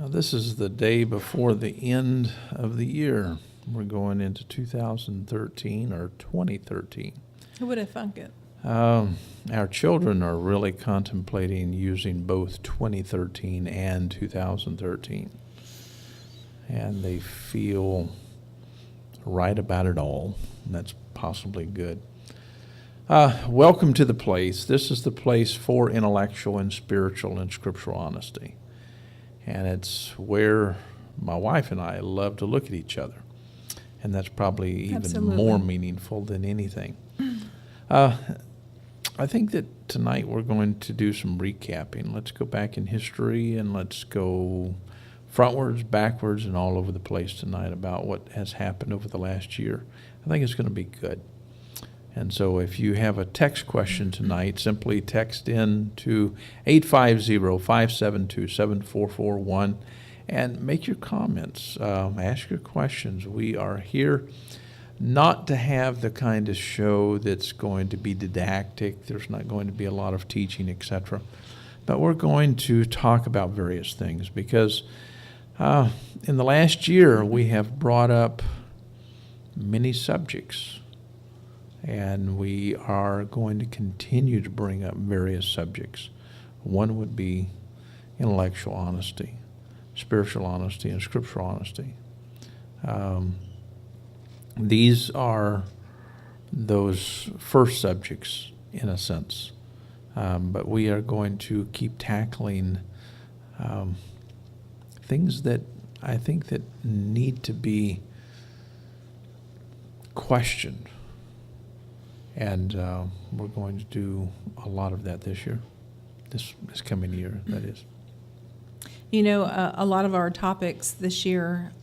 This is the day before the end of the year. We're going into 2013 or 2013. Who would have thunk it? Our children are really contemplating using both 2013 and 2013. And they feel right about it all. And that's possibly good. Welcome to the place. This is the place for intellectual and spiritual and scriptural honesty. And it's where my wife and I love to look at each other. And that's probably even Absolutely. more meaningful than anything. I think that tonight we're going to do some recapping. Let's go back in history and let's go frontwards, backwards, and all over the place tonight about what has happened over the last year. I think it's going to be good. And so if you have a text question tonight, simply text in to 850-572-7441 and make your comments. Ask your questions. We are here not to have the kind of show that's going to be didactic. There's not going to be a lot of teaching, etc. But we're going to talk about various things because in the last year we have brought up many subjects. And we are going to continue to bring up various subjects. One would be intellectual honesty, spiritual honesty, and scriptural honesty. These are those first subjects, in a sense. But we are going to keep tackling things that I think that need to be questioned. And we're going to do a lot of that this year, this coming year, that is. You know, a lot of our topics this year,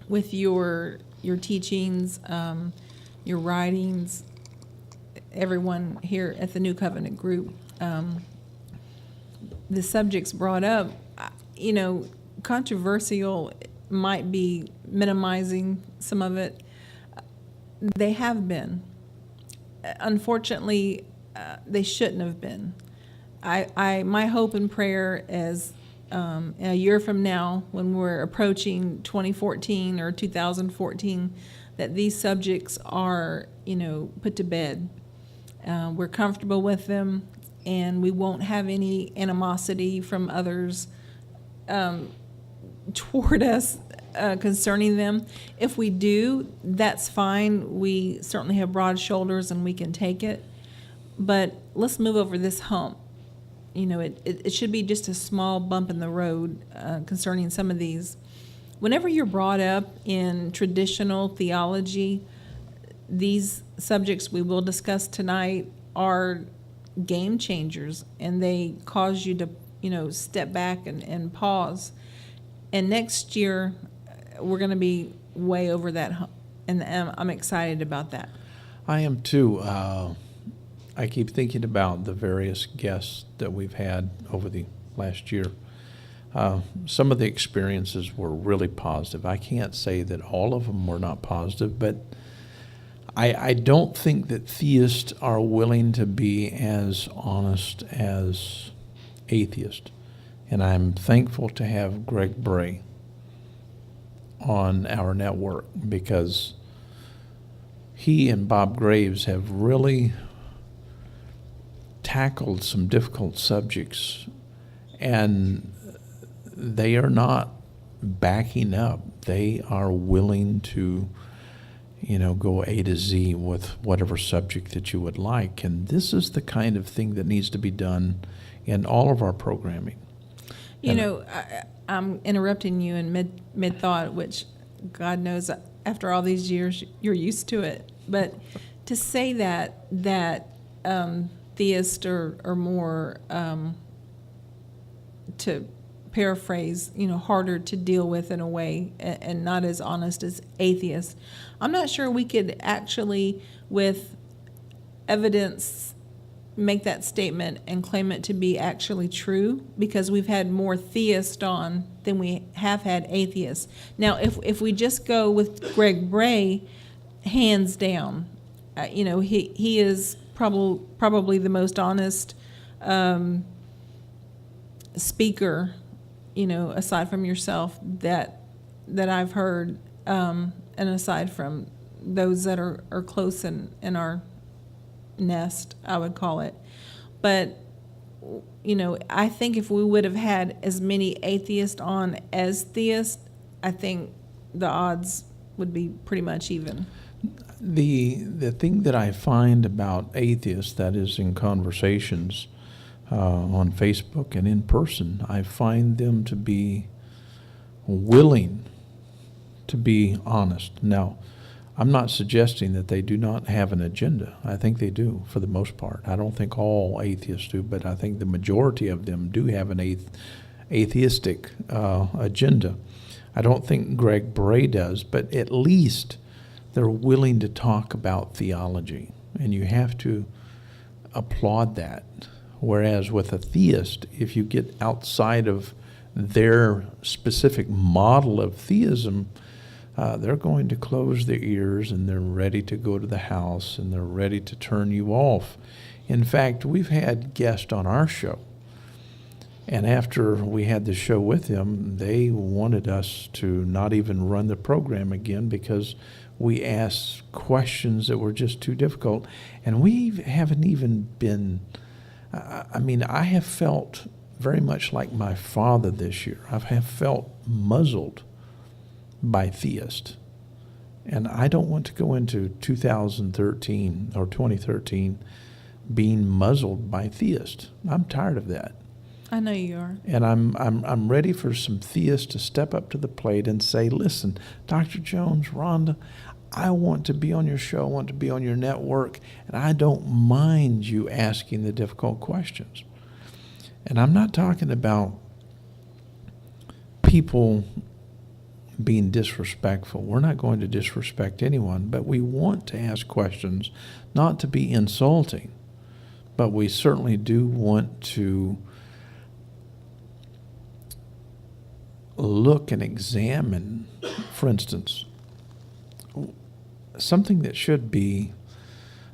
with your teachings, your writings, everyone here at the New Covenant group, the subjects brought up, you know, controversial might be minimizing some of it. They have been. Unfortunately, they shouldn't have been. My hope and prayer is a year from now, when we're approaching 2014 or 2014, that these subjects are, you know, put to bed. We're comfortable with them, and we won't have any animosity from others toward us concerning them. If we do, that's fine. We certainly have broad shoulders and we can take it. But let's move over this hump. You know, it should be just a small bump in the road concerning some of these. Whenever you're brought up in traditional theology, these subjects we will discuss tonight are game changers, and they cause you to, you know, step back and pause. And next year, we're going to be way over that hump, and I'm excited about that. I am too. I keep thinking about the various guests that we've had over the last year. Some of the experiences were really positive. I can't say that all of them were not positive, but I don't think that theists are willing to be as honest as atheists. And I'm thankful to have Greg Bray on our network, because he and Bob Graves have really tackled some difficult subjects, and they are not backing up. They are willing to, you know, go A to Z with whatever subject that you would like. And this is the kind of thing that needs to be done in all of our programming. You know, I'm interrupting you in mid-thought, which God knows after all these years you're used to it. But to say that theists are more, to paraphrase, you know, harder to deal with in a way, and not as honest as atheists, I'm not sure we could actually, with evidence, make that statement and claim it to be actually true, because we've had more theists on than we have had atheists. Now, if we just go with Greg Bray, hands down, you know, he is probably the most honest speaker, aside from yourself that I've heard, and aside from those that are close in our nest, I would call it. But, I think if we would have had as many atheists on as theists, I think the odds would be pretty much even. The thing that I find about atheists, that is in conversations on Facebook and in person, I find them to be willing to be honest. Now, I'm not suggesting that they do not have an agenda. I think they do, for the most part. I don't think all atheists do, but I think the majority of them do have an atheistic agenda. I don't think Greg Bray does, but at least they're willing to talk about theology, and you have to applaud that. Whereas with a theist, if you get outside of their specific model of theism, they're going to close their ears, and they're ready to go to the house, and they're ready to turn you off. In fact, we've had guests on our show, and after we had the show with them, they wanted us to not even run the program again because we asked questions that were just too difficult. And we haven't even been, I have felt very much like my father this year. I have felt muzzled by theists. And I don't want to go into 2013 or 2013 being muzzled by theists. I'm tired of that. I know you are. And I'm ready for some theists to step up to the plate and say, listen, Dr. Jones, Rhonda, I want to be on your show, I want to be on your network, and I don't mind you asking the difficult questions. And I'm not talking about people being disrespectful. We're not going to disrespect anyone, but we want to ask questions, not to be insulting, but we certainly do want to look and examine, for instance, something that should be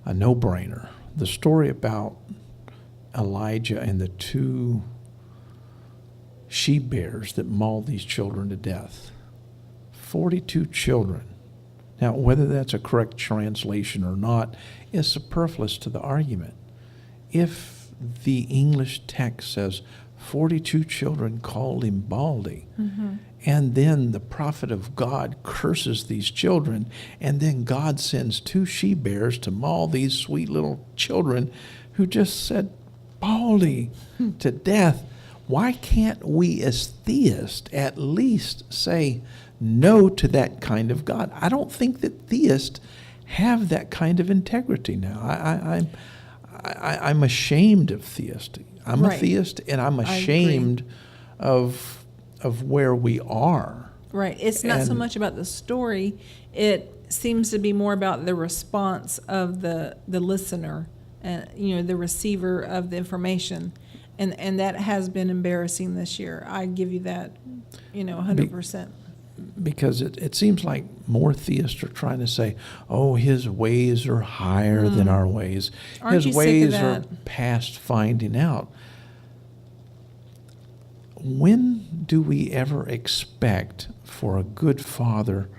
a no-brainer. The story about Elijah and the two she-bears that mauled these children to death. 42 children. Now, whether that's a correct translation or not is superfluous to the argument. If the English text says 42 children called him Baldy, and then the prophet of God curses these children, and then God sends two she-bears to maul these sweet little children who just said Baldy to death, why can't we as theists at least say no to that kind of God? I don't think that theists have that kind of integrity now. I'm ashamed of theists. I'm Right. a theist, and I'm ashamed of where we are. Right. It's not so And- much about the story. It seems to be more about the response of the listener, the receiver of the information. And that has been embarrassing this year. I give you that, 100%. Because it seems like more theists are trying to say, oh, his ways are higher than our ways. Aren't His you sick of ways are that? past finding out. When do we ever expect for a good father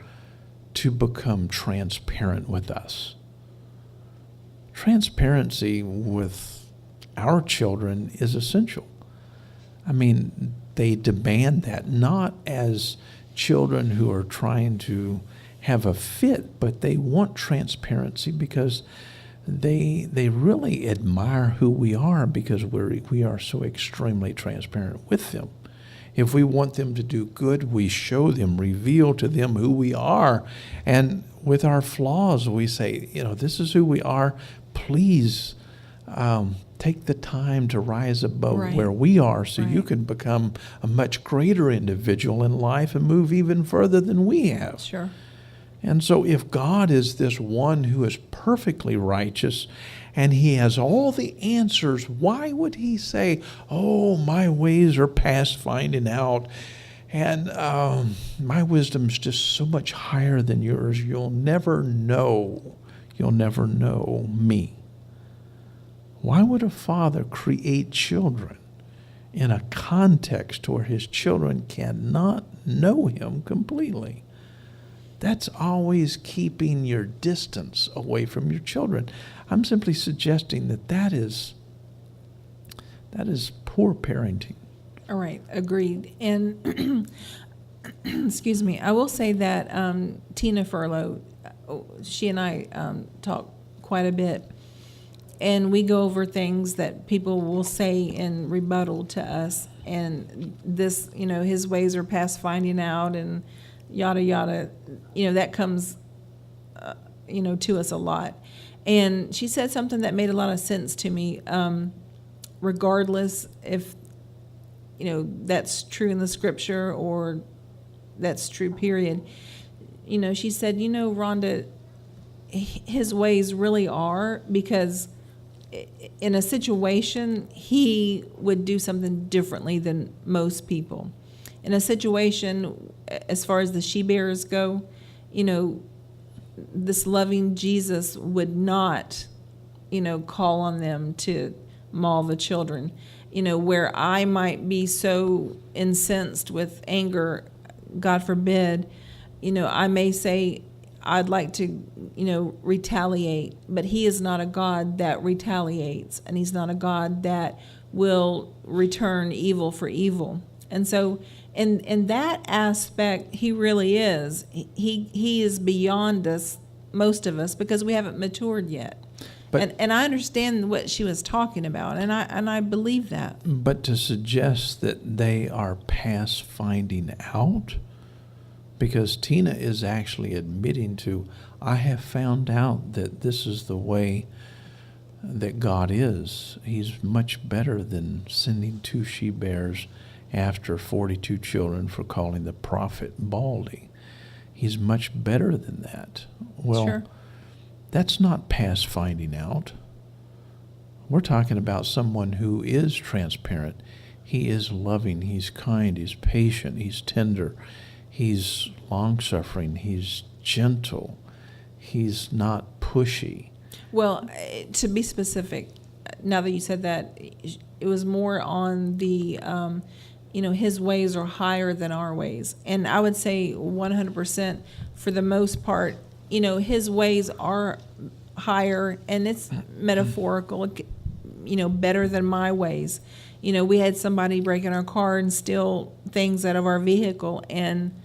to become transparent with us? Transparency with our children is essential. I mean, they demand that, not as children who are trying to have a fit, but they want transparency because they really admire who we are because we are so extremely transparent with them. If we want them to do good, we show them, reveal to them who we are. And with our flaws, we say, this is who we are. Please take the time to rise above Right. where we are so you Right. can become a much greater individual in life and move even further than we have. Sure. And so if God is this one who is perfectly righteous and he has all the answers, why would he say, oh, my ways are past finding out and my wisdom's just so much higher than yours, you'll never know me? Why would a father create children in a context where his children cannot know him completely. That's always keeping your distance away from your children. I'm simply suggesting that is poor parenting. All right, agreed. And excuse me, I will say that Tina Furlow, she and I talk quite a bit, and we go over things that people will say in rebuttal to us. And this, his ways are past finding out, and yada yada. That comes, to us a lot. And she said something that made a lot of sense to me. Regardless if that's true in the scripture or that's true, period. She said, Rhonda, his ways really are, because in a situation, he would do something differently than most people. In a situation, as far as the she-bearers go, this loving Jesus would not, call on them to maul the children. Where I might be so incensed with anger, God forbid, I may say, I'd like to, retaliate, but he is not a God that retaliates, and he's not a God that will return evil for evil. And so in that aspect, he really is. He is beyond us, most of us, because we haven't matured yet. And I understand what she was talking about, and I believe that. But to suggest that they are past finding out, because Tina is actually admitting to, I have found out that this is the way that God is. He's much better than sending 2 she-bears after 42 children for calling the prophet baldy. He's much better than that. Well, sure. That's not past finding out. We're talking about someone who is transparent. He is loving, he's kind, he's patient, he's tender, he's long-suffering, he's gentle, he's not pushy. Well, to be specific, now that you said that, it was more on the, his ways are higher than our ways. And I would say 100% for the most part, his ways are higher, and it's metaphorical, better than my ways. We had somebody break in our car and steal things out of our vehicle, and,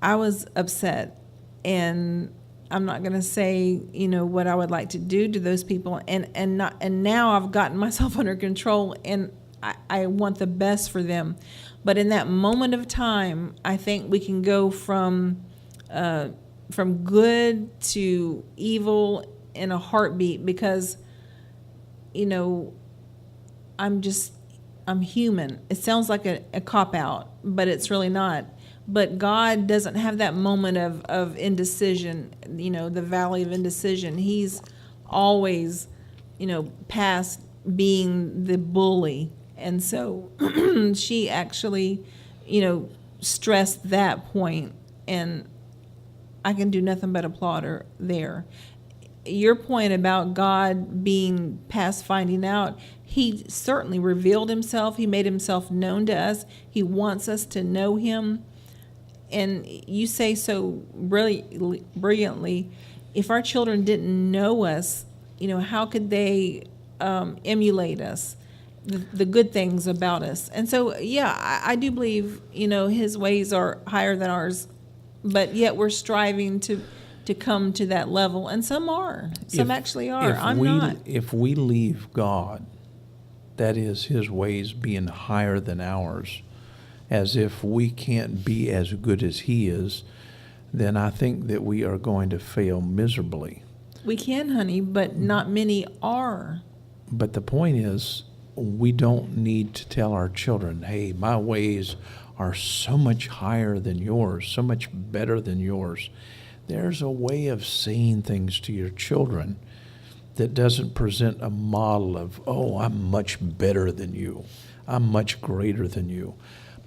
I was upset. And I'm not going to say, what I would like to do to those people. And now I've gotten myself under control, and I want the best for them. But in that moment of time, I think we can go from good to evil in a heartbeat, because, I'm human. It sounds like a cop-out, but it's really not. But God doesn't have that moment of indecision, the valley of indecision. He's always, past being the bully. And so she actually, stressed that point, and I can do nothing but applaud her there. Your point about God being past finding out, he certainly revealed himself. He made himself known to us. He wants us to know him. And you say so brilliantly, if our children didn't know us, how could they emulate us, the good things about us? And so, yeah, I do believe, his ways are higher than ours, but yet we're striving to come to that level. And some are. Some actually are. I'm not. If we leave God, that is his ways being higher than ours, as if we can't be as good as he is, then I think that we are going to fail miserably. We can, honey, but not many are. But the point is, we don't need to tell our children, hey, my ways are so much higher than yours, so much better than yours. There's a way of saying things to your children that doesn't present a model of, oh, I'm much better than you. I'm much greater than you.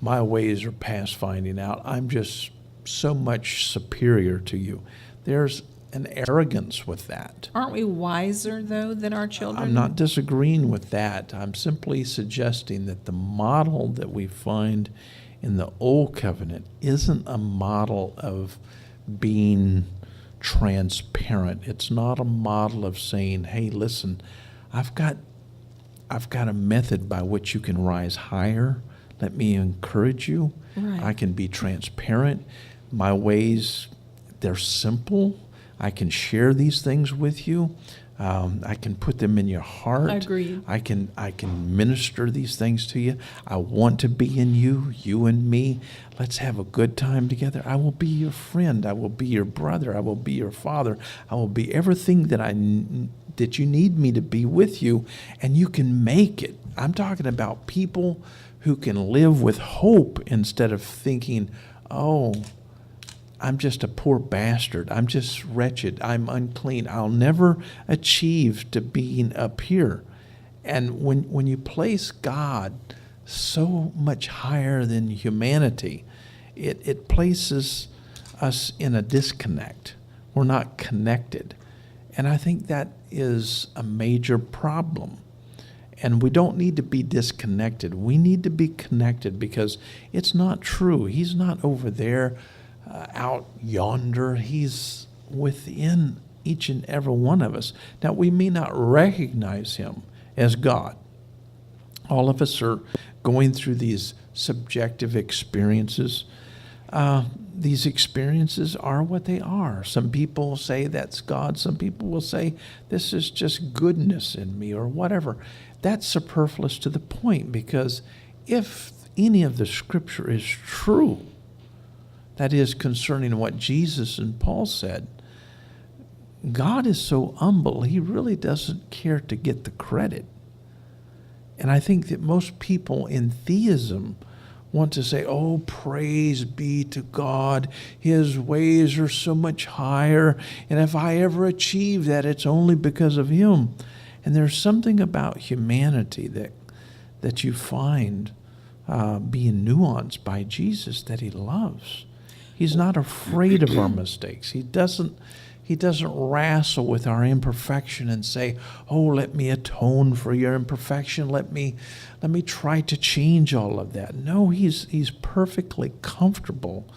My ways are past finding out. I'm just so much superior to you. There's an arrogance with that. Aren't we wiser, though, than our children? I'm not disagreeing with that. I'm simply suggesting that the model that we find in the Old Covenant isn't a model of being transparent. It's not a model of saying, hey, listen, I've got a method by which you can rise higher. Let me encourage you. Right. I can be transparent. My ways, they're simple. I can share these things with you. I can put them in your heart. Agreed. I can minister these things to you. I want to be in you, you and me. Let's have a good time together. I will be your friend. I will be your brother. I will be your father. I will be everything that you need me to be with you, and you can make it. I'm talking about people who can live with hope instead of thinking, oh, I'm just a poor bastard. I'm just wretched. I'm unclean. I'll never achieve to being up here. And when you place God so much higher than humanity, it places us in a disconnect. We're not connected. And I think that is a major problem. And we don't need to be disconnected. We need to be connected, because it's not true. He's not over there out yonder. He's within each and every one of us. Now, we may not recognize him as God. All of us are going through these subjective experiences. These experiences are what they are. Some people say that's God. Some people will say this is just goodness in me or whatever. That's superfluous to the point, because if any of the scripture is true, that is, concerning what Jesus and Paul said, God is so humble, he really doesn't care to get the credit. And I think that most people in theism want to say, oh, praise be to God, his ways are so much higher, and if I ever achieve that, it's only because of him. And there's something about humanity that you find being nuanced by Jesus that he loves. He's not afraid of our mistakes. He doesn't wrestle with our imperfection and say, oh, let me atone for your imperfection. Let me try to change all of that. No, he's perfectly comfortable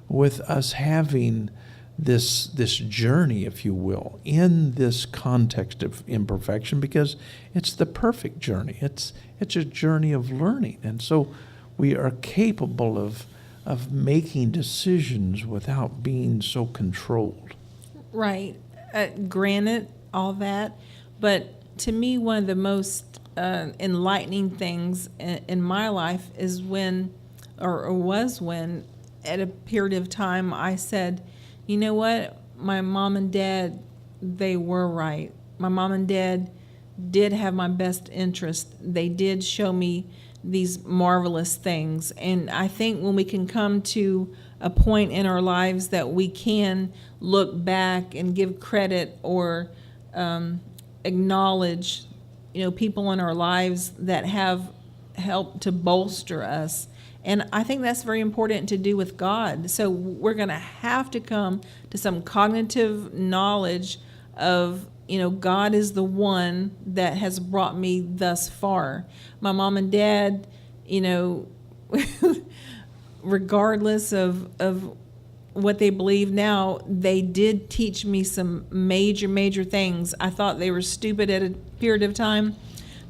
with us having this journey, if you will, in this context of imperfection, because it's the perfect journey. It's a journey of learning. And so we are capable of making decisions without being so controlled. Right. Granted, all that. But to me, one of the most enlightening things in my life is when, or was when, at a period of time, I said, you know what? My mom and dad, they were right. My mom and dad did have my best interest. They did show me these marvelous things. And I think when we can come to a point in our lives that we can look back and give credit or acknowledge, people in our lives that have helped to bolster us. And I think that's very important to do with God. So we're going to have to come to some cognitive knowledge of, God is the one that has brought me thus far. My mom and dad, regardless of what they believe now, they did teach me some major things. I thought they were stupid at a period of time.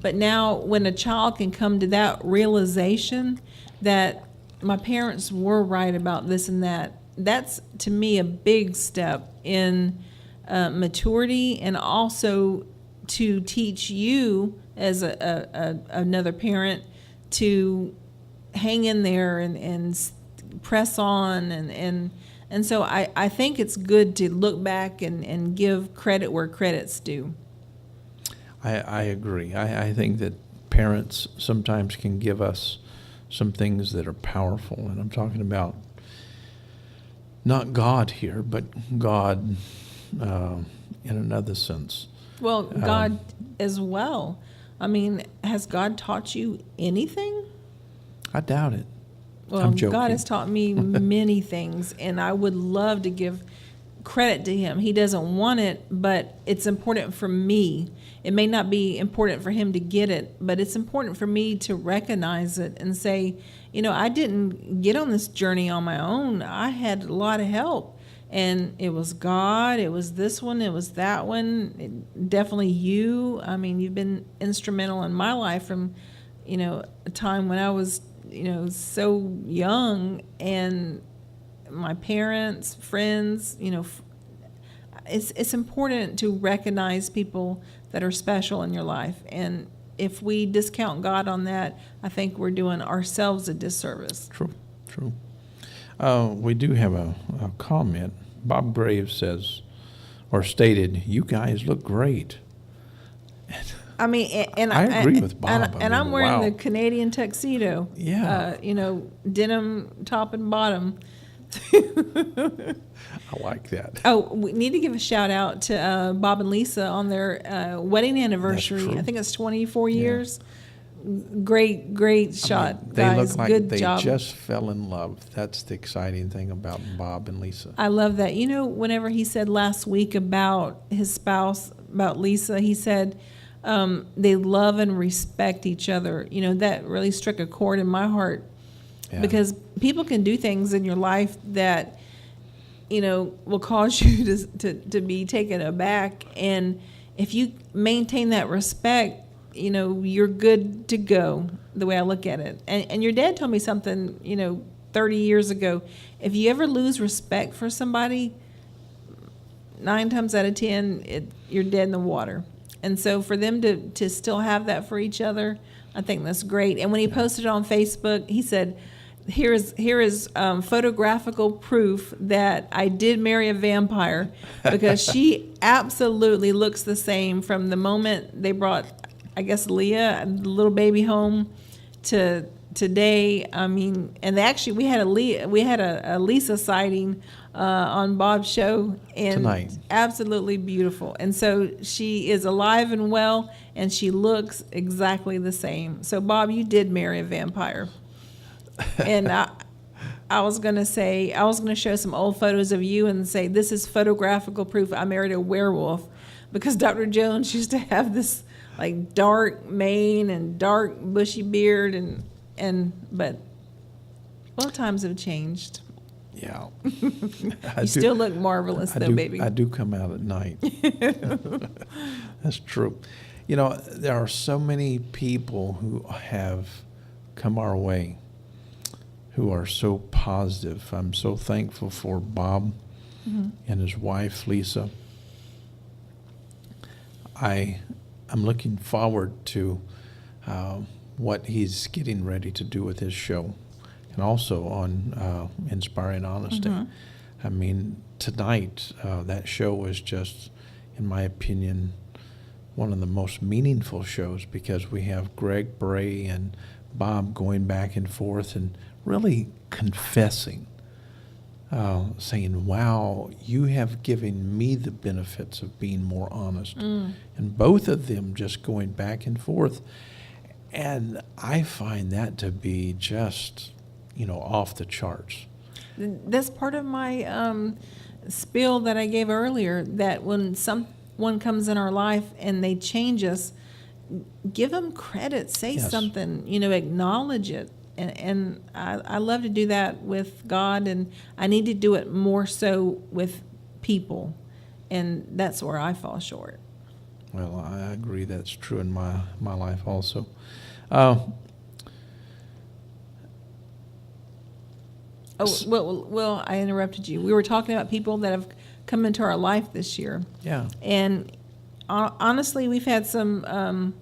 But now when a child can come to that realization that my parents were right about this and that, that's, to me, a big step in maturity, and also to teach you as another parent to hang in there and press on. And so I think it's good to look back and give credit where credit's due. I agree. I think that parents sometimes can give us some things that are powerful, and I'm talking about not God here, but God in another sense. Well, God as well. I mean, has God taught you anything? I doubt it. Well, I'm joking. God has taught me many things, and I would love to give credit to him. He doesn't want it, but it's important for me. It may not be important for him to get it, but it's important for me to recognize it and say, I didn't get on this journey on my own. I had a lot of help. And it was God, it was this one, it was that one, definitely you. I mean, you've been instrumental in my life from, a time when I was, so young, and my parents, friends, it's important to recognize people that are special in your life. And if we discount God on that, I think we're doing ourselves a disservice. True. We do have a comment. Bob Graves says, or stated, "You guys look great." I mean, and I agree with Bob. And I'm wearing the Canadian tuxedo. Yeah. Denim top and bottom. I like that. Oh, we need to give a shout out to Bob and Lisa on their wedding anniversary. That's true. I think it's 24 years. Great shot, They guys. look like Good they job. just fell in love. That's the exciting thing about Bob and Lisa. I love that. Whenever he said last week about his spouse, about Lisa, he said they love and respect each other. That really struck a chord in my heart. Yeah. Because people can do things in your life that, will cause you to be taken aback. And if you maintain that respect, you're good to go, the way I look at it. And your dad told me something, 30 years ago. If you ever lose respect for somebody, 9 times out of 10, you're dead in the water. And so for them to still have that for each other, I think that's great. And when he posted it on Facebook, he said, here is photographical proof that I did marry a vampire, because she absolutely looks the same from the moment they brought, I guess, Leah, the little baby, home to today. I mean, and we had a Lisa sighting on Bob's show, and Tonight. Absolutely beautiful. And so she is alive and well, and she looks exactly the same. So Bob, you did marry a vampire. And I was going to show some old photos of you and say, this is photographical proof I married a werewolf, because Dr. Jones used to have this like dark mane and dark bushy beard, but times have changed. Yeah. You still look marvelous though, baby. I do come out at night. That's true. There are so many people who have come our way who are so positive. I'm so thankful for Bob and his wife, Lisa. I'm looking forward to what he's getting ready to do with his show, and also on Inspiring Honesty. I mean, tonight, that show was just, in my opinion, one of the most meaningful shows, because we have Greg Bray and Bob going back and forth and really confessing, saying, wow, you have given me the benefits of being more honest. And both of them just going back and forth. And I find that to be just, off the charts. That's part of my spiel that I gave earlier, that when someone comes in our life and they change us, give them credit, say Yes. something, acknowledge it. And I love to do that with God, and I need to do it more so with people. And that's where I fall short. Well, I agree that's true in my life also. Well, I interrupted you. We were talking about people that have come into our life this year. Yeah. And honestly, we've had some,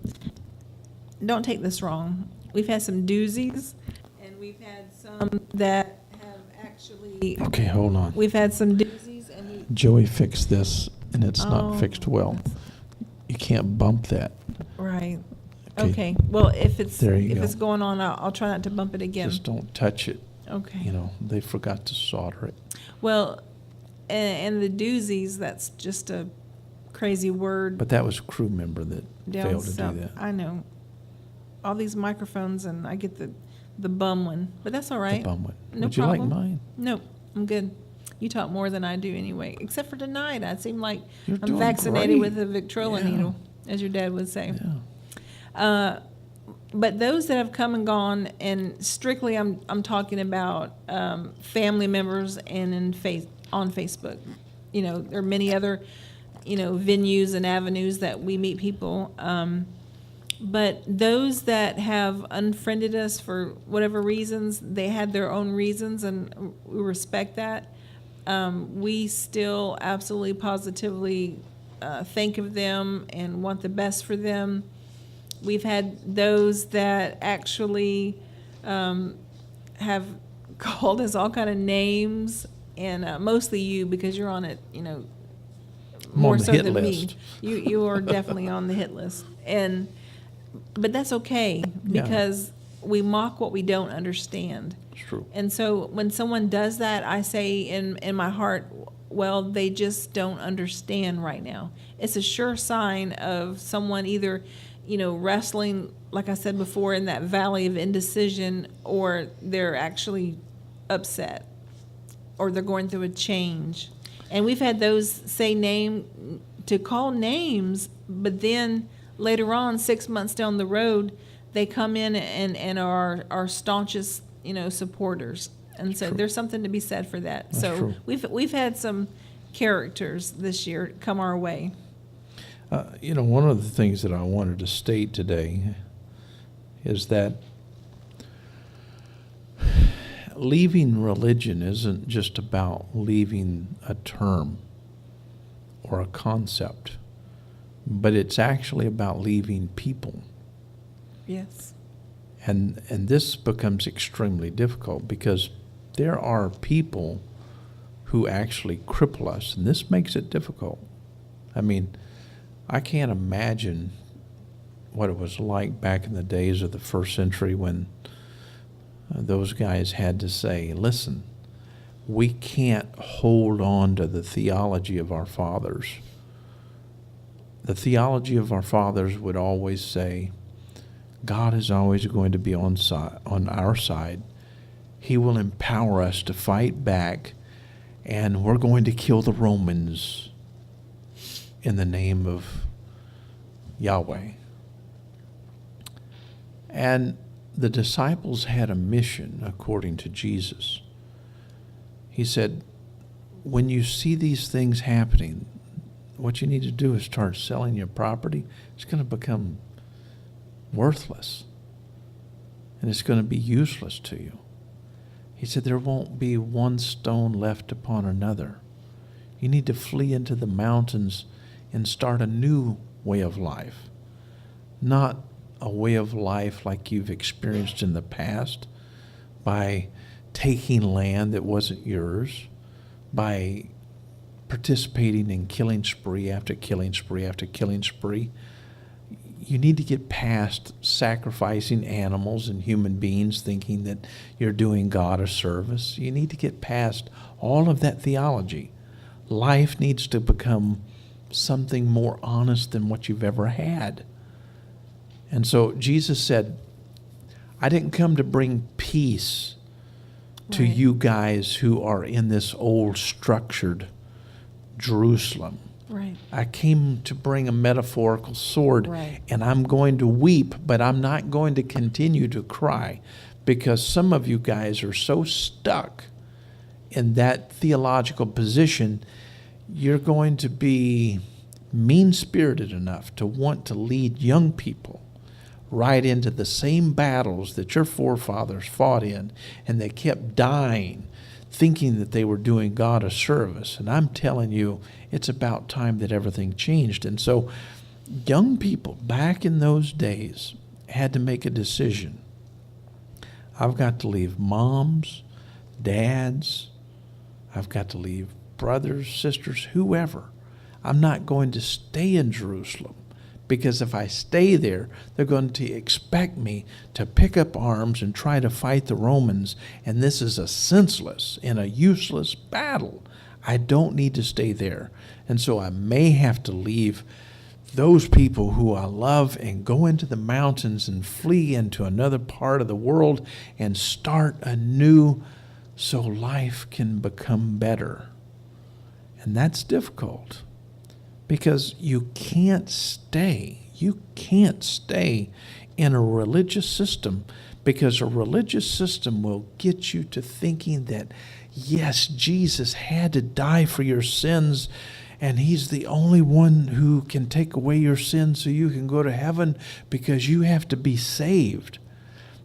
don't take this wrong, we've had some doozies, and we've had some that have actually, Okay, hold on. we've had some doozies, and Joey fixed this, and it's not Oh. fixed well. You can't bump that. right. Okay. Okay, well, if it's There you go. going on, I'll try not to bump it again. Just don't touch it. Okay. They forgot to solder it. Well, and the doozies, that's just a crazy word. But that was a crew member that down failed to south. do that. I know. All these microphones, and I get the bum one, but that's all right. The bum one. No Would you problem. like mine? Nope, I'm good. You talk more than I do anyway, except for tonight. I seem like You're I'm doing vaccinated great. with a Victrola Yeah. needle, as your dad would say. Yeah. But those that have come and gone, and strictly I'm talking about family members and on Facebook. You know, there are many other, venues and avenues that we meet people. But those that have unfriended us for whatever reasons, they had their own reasons, and we respect that. We still absolutely positively think of them and want the best for them. We've had those that actually have called us all kind of names, and mostly you, because you're on it, I'm on more the so hit than list. me. You are definitely on the hit list, but that's okay, Yeah. because we mock what we don't understand. It's true. And so when someone does that, I say in my heart, well, they just don't understand right now. It's a sure sign of someone either, wrestling, like I said before, in that valley of indecision, or they're actually upset, or they're going through a change. And we've had those to call names, but then later on, 6 months down the road, they come in and are our staunchest, supporters. And so True. there's something to be said for that. That's So true. we've had some characters this year come our way. One of the things that I wanted to state today is that leaving religion isn't just about leaving a term or a concept, but it's actually about leaving people. Yes. And this becomes extremely difficult because there are people who actually cripple us, and this makes it difficult. I mean, I can't imagine what it was like back in the days of the first century when those guys had to say, listen, we can't hold on to the theology of our fathers. The theology of our fathers would always say, God is always going to be on our side. He will empower us to fight back, and we're going to kill the Romans in the name of Yahweh. And the disciples had a mission according to Jesus. He said, when you see these things happening, what you need to do is start selling your property. It's going to become worthless, and it's going to be useless to you. He said there won't be one stone left upon another. You need to flee into the mountains and start a new way of life, not a way of life like you've experienced in the past by taking land that wasn't yours, by participating in killing spree after killing spree after killing spree. You need to get past sacrificing animals and human beings thinking that you're doing God a service. You need to get past all of that theology. Life needs to become something more honest than what you've ever had. And so Jesus said, I didn't come to bring peace to Right. you guys who are in this old structured Jerusalem. Right. I came to bring a metaphorical sword, Right. and I'm going to weep, but I'm not going to continue to cry, because some of you guys are so stuck in that theological position, you're going to be mean-spirited enough to want to lead young people right into the same battles that your forefathers fought in, and they kept dying thinking that they were doing God a service. And I'm telling you, it's about time that everything changed. And so young people back in those days had to make a decision. I've got to leave moms, dads, I've got to leave brothers, sisters, whoever. I'm not going to stay in Jerusalem, because if I stay there, they're going to expect me to pick up arms and try to fight the Romans, and this is a senseless and a useless battle. I don't need to stay there. And so I may have to leave those people who I love and go into the mountains and flee into another part of the world and start anew so life can become better. And that's difficult because you can't stay in a religious system, because a religious system will get you to thinking that, yes, Jesus had to die for your sins, and he's the only one who can take away your sins so you can go to heaven because you have to be saved.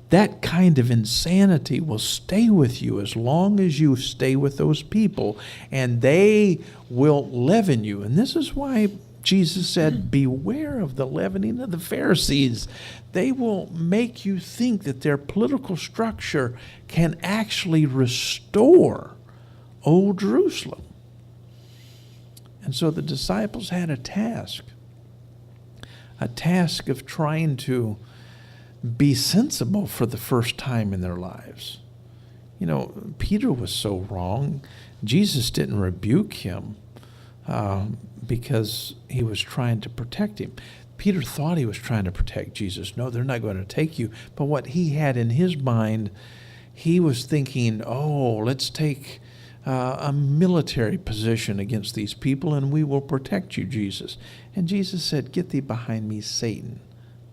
That kind of insanity will stay with you as long as you stay with those people, and they will leaven you. And this is why Jesus said, beware of the leavening of the Pharisees. They will make you think that their political structure can actually restore old Jerusalem. And so the disciples had a task of trying to be sensible for the first time in their lives. You know, Peter was so wrong. Jesus didn't rebuke him because he was trying to protect him. Peter thought he was trying to protect Jesus. No, they're not going to take you. But what he had in his mind, he was thinking, oh, let's take a military position against these people and we will protect you, Jesus. And Jesus said, get thee behind me, Satan,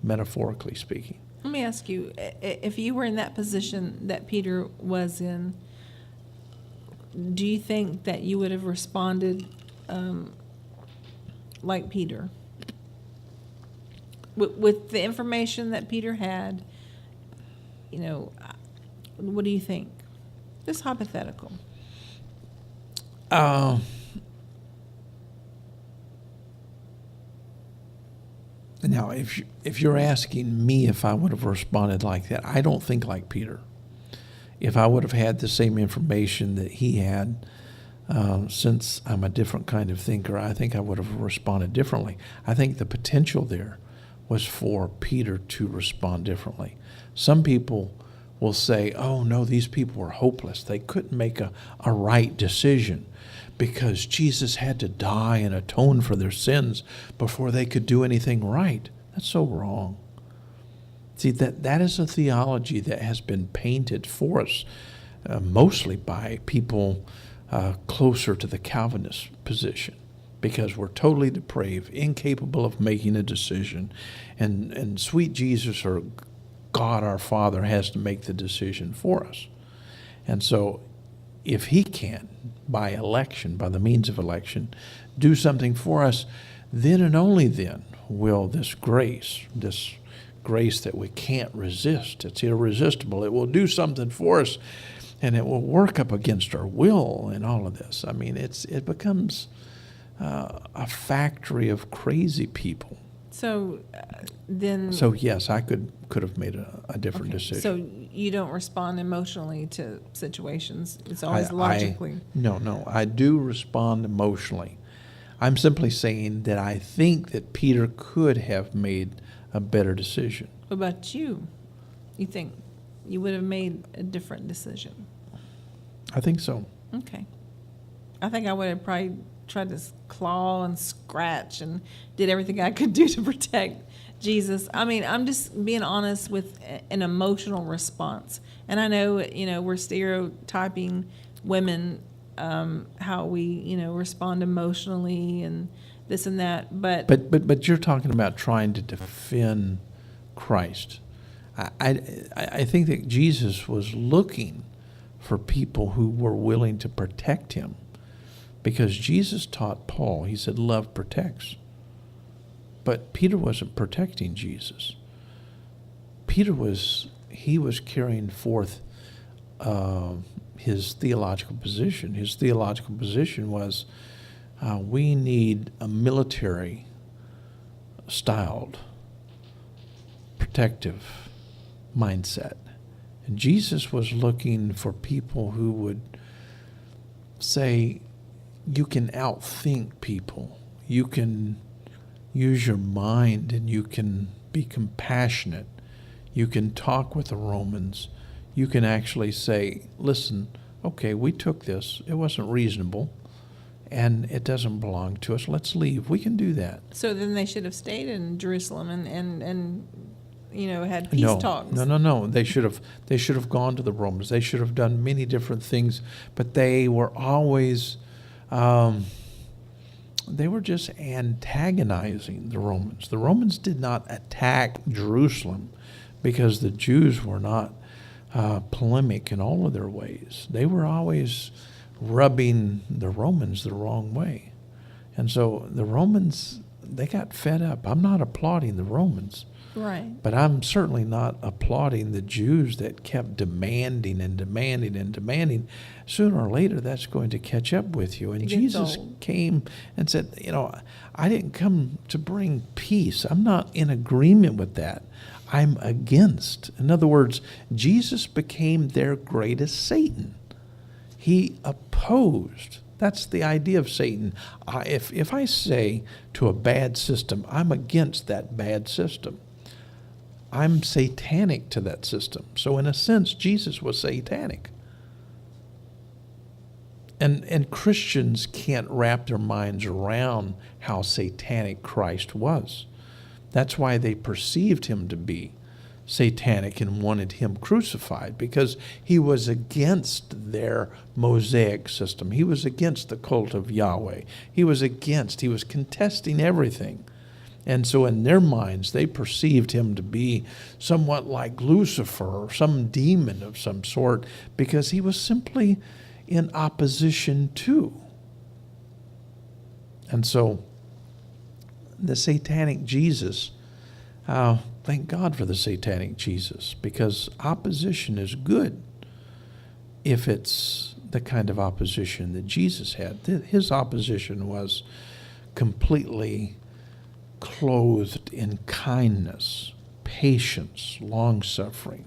metaphorically speaking. Let me ask you, if you were in that position that Peter was in, do you think that you would have responded like Peter? With the information that Peter had, you know, what do you think? Just hypothetical. Now, if you're asking me if I would have responded like that, I don't think like Peter. If I would have had the same information that he had, since I'm a different kind of thinker, I think I would have responded differently. I think the potential there was for Peter to respond differently. Some people will say, oh no, these people were hopeless. They couldn't make a right decision because Jesus had to die and atone for their sins before they could do anything right. That's so wrong. See, that is a theology that has been painted for us mostly by people closer to the Calvinist position, because we're totally depraved, incapable of making a decision, and sweet Jesus or God our Father has to make the decision for us. And so if he can, by election, by the means of election, do something for us, then and only then will this grace that we can't resist, it's irresistible, it will do something for us, and it will work up against our will and all of this. I mean, it becomes a factory of crazy people. So then... So yes, I could have made a different decision. So you don't respond emotionally to situations. It's always logically. No, I do respond emotionally. I'm simply saying that I think that Peter could have made a better decision. What about you? You think you would have made a different decision? I think so. Okay. I think I would have probably tried to claw and scratch and did everything I could do to protect Jesus. I mean, I'm just being honest with an emotional response. And I know, we're stereotyping women, how we, respond emotionally and this and that. But you're talking about trying to defend Christ. I think that Jesus was looking for people who were willing to protect him, because Jesus taught Paul, he said, love protects. But Peter wasn't protecting Jesus. Peter was carrying forth his theological position. His theological position was, we need a military-styled, protective mindset. And Jesus was looking for people who would say, you can outthink people. You can use your mind and you can be compassionate. You can talk with the Romans. You can actually say, listen, okay, we took this. It wasn't reasonable and it doesn't belong to us. Let's leave. We can do that. So then they should have stayed in Jerusalem and had peace talks. No. They should have gone to the Romans. They should have done many different things, but they were always they were just antagonizing the Romans. The Romans did not attack Jerusalem because the Jews were not polemic in all of their ways. They were always rubbing the Romans the wrong way. And so the Romans, they got fed up. I'm not applauding the Romans. Right. But I'm certainly not applauding the Jews that kept demanding and demanding and demanding. Sooner or later, that's going to catch up with you. And It gets Jesus old. came and said, I didn't come to bring peace. I'm not in agreement with that. I'm against. In other words, Jesus became their greatest Satan. He opposed. That's the idea of Satan. If I say to a bad system, I'm against that bad system, I'm satanic to that system. So in a sense, Jesus was satanic. And Christians can't wrap their minds around how satanic Christ was. That's why they perceived him to be satanic and wanted him crucified, because he was against their Mosaic system. He was against the cult of Yahweh. He was contesting everything. And so in their minds, they perceived him to be somewhat like Lucifer or some demon of some sort, because he was simply in opposition to. And so the satanic Jesus, thank God for the satanic Jesus, because opposition is good if it's the kind of opposition that Jesus had. His opposition was completely clothed in kindness, patience, long-suffering,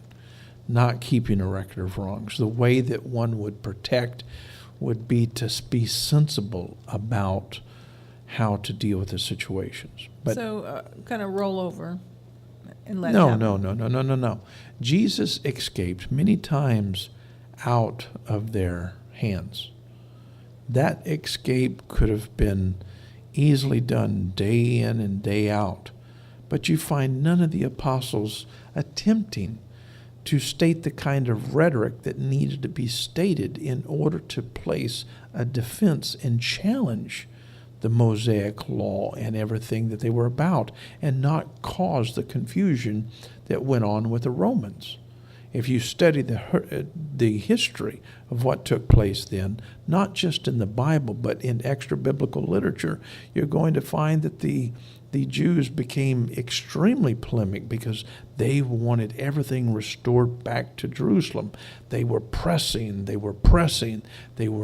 not keeping a record of wrongs. The way that one would protect would be to be sensible about how to deal with the situations. But So kind of roll over and let it no, happen. no. Jesus escaped many times out of their hands. That escape could have been easily done day in and day out. But you find none of the apostles attempting to state the kind of rhetoric that needed to be stated in order to place a defense and challenge the Mosaic law and everything that they were about, and not cause the confusion that went on with the Romans. If you study the history of what took place then, not just in the Bible, but in extra-biblical literature, you're going to find that the Jews became extremely polemic because they wanted everything restored back to Jerusalem. They were pressing. They were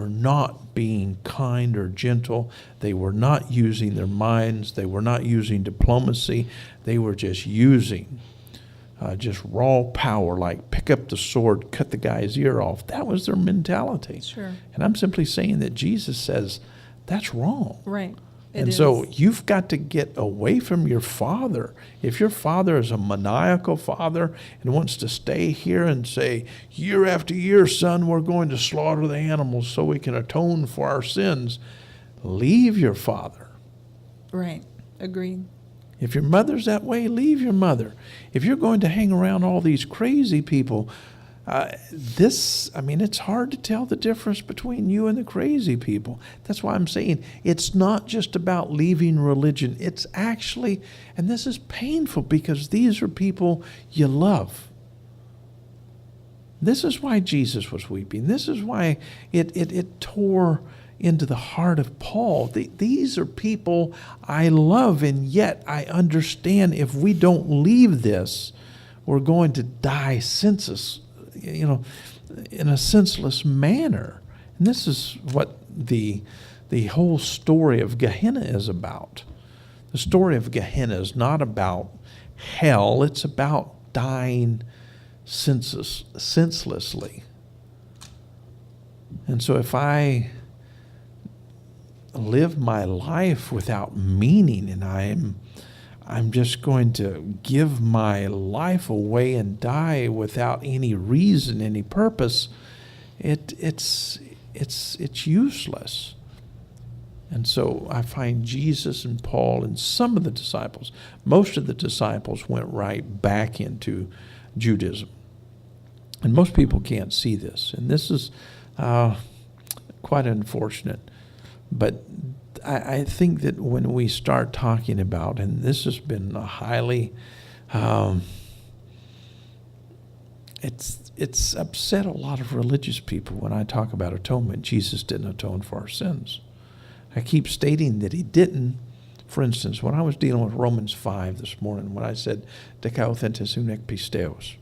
not being kind or gentle. They were not using their minds. They were not using diplomacy. They were just using just raw power, like pick up the sword, cut the guy's ear off. That was their mentality. Sure. And I'm simply saying that Jesus says that's wrong. Right. And so you've got to get away from your father. If your father is a maniacal father and wants to stay here and say, year after year, son, we're going to slaughter the animals so we can atone for our sins, leave your father. Right. Agreed. If your mother's that way, leave your mother. If you're going to hang around all these crazy people, it's hard to tell the difference between you and the crazy people. That's why I'm saying it's not just about leaving religion. It's actually, and this is painful because these are people you love. This is why Jesus was weeping. This is why it tore into the heart of Paul. These are people I love, and yet I understand if we don't leave this, we're going to die senseless, in a senseless manner. And this is what the whole story of Gehenna is about. The story of Gehenna is not about hell. It's about dying senselessly. And so if I live my life without meaning, and I'm just going to give my life away and die without any reason, any purpose, it's useless. And so I find Jesus and Paul and some of the disciples, most of the disciples went right back into Judaism. And most people can't see this. And this is quite unfortunate. But I think that when we start talking about, and this has been a highly, it's upset a lot of religious people when I talk about atonement. Jesus didn't atone for our sins. I keep stating that he didn't. For instance, when I was dealing with Romans 5 this morning, when I said, "Dekaothentes unec pisteos,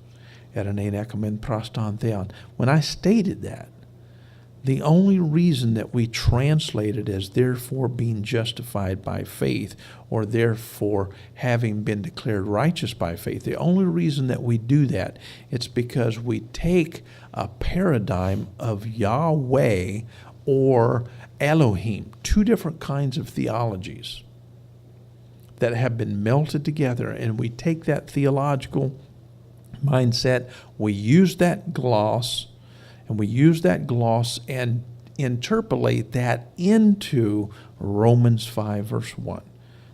eran ecomen proston theon," when I stated that, the only reason that we translate it as therefore being justified by faith, or therefore having been declared righteous by faith, the only reason that we do that, it's because we take a paradigm of Yahweh or Elohim, two different kinds of theologies that have been melted together, and we take that theological mindset, we use that gloss, and interpolate that into Romans 5, verse 1.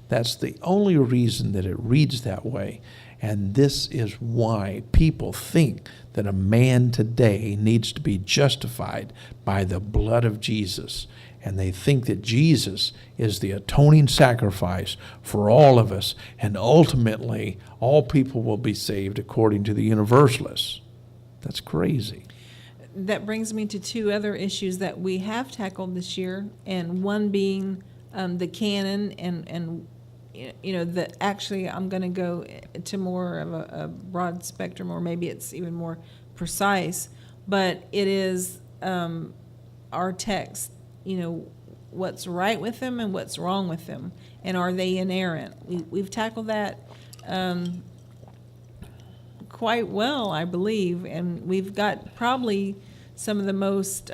That's the only reason that it reads that way. And this is why people think that a man today needs to be justified by the blood of Jesus. And they think that Jesus is the atoning sacrifice for all of us. And ultimately, all people will be saved according to the universalists. That's crazy. That brings me to two other issues that we have tackled this year, and one being the canon, and actually I'm going to go to more of a broad spectrum, or maybe it's even more precise, but it is our text, what's right with them and what's wrong with them, and are they inerrant? We've tackled that quite well, I believe, and we've got probably some of the most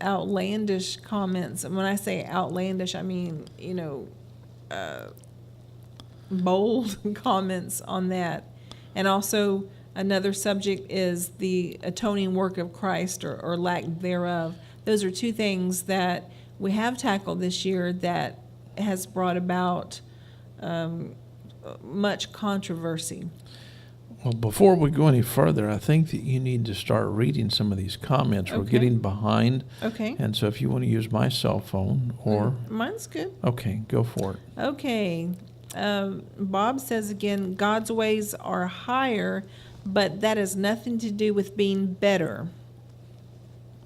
outlandish comments. And when I say outlandish, I mean, bold comments on that. And also another subject is the atoning work of Christ, or lack thereof. Those are two things that we have tackled this year that has brought about much controversy. Well, before we go any further, I think that you need to start reading some of these comments. We're Okay. getting behind. Okay. And so if you want to use my cell phone or... Mine's good. Okay, go for it. Okay. Bob says again, God's ways are higher, but that has nothing to do with being better.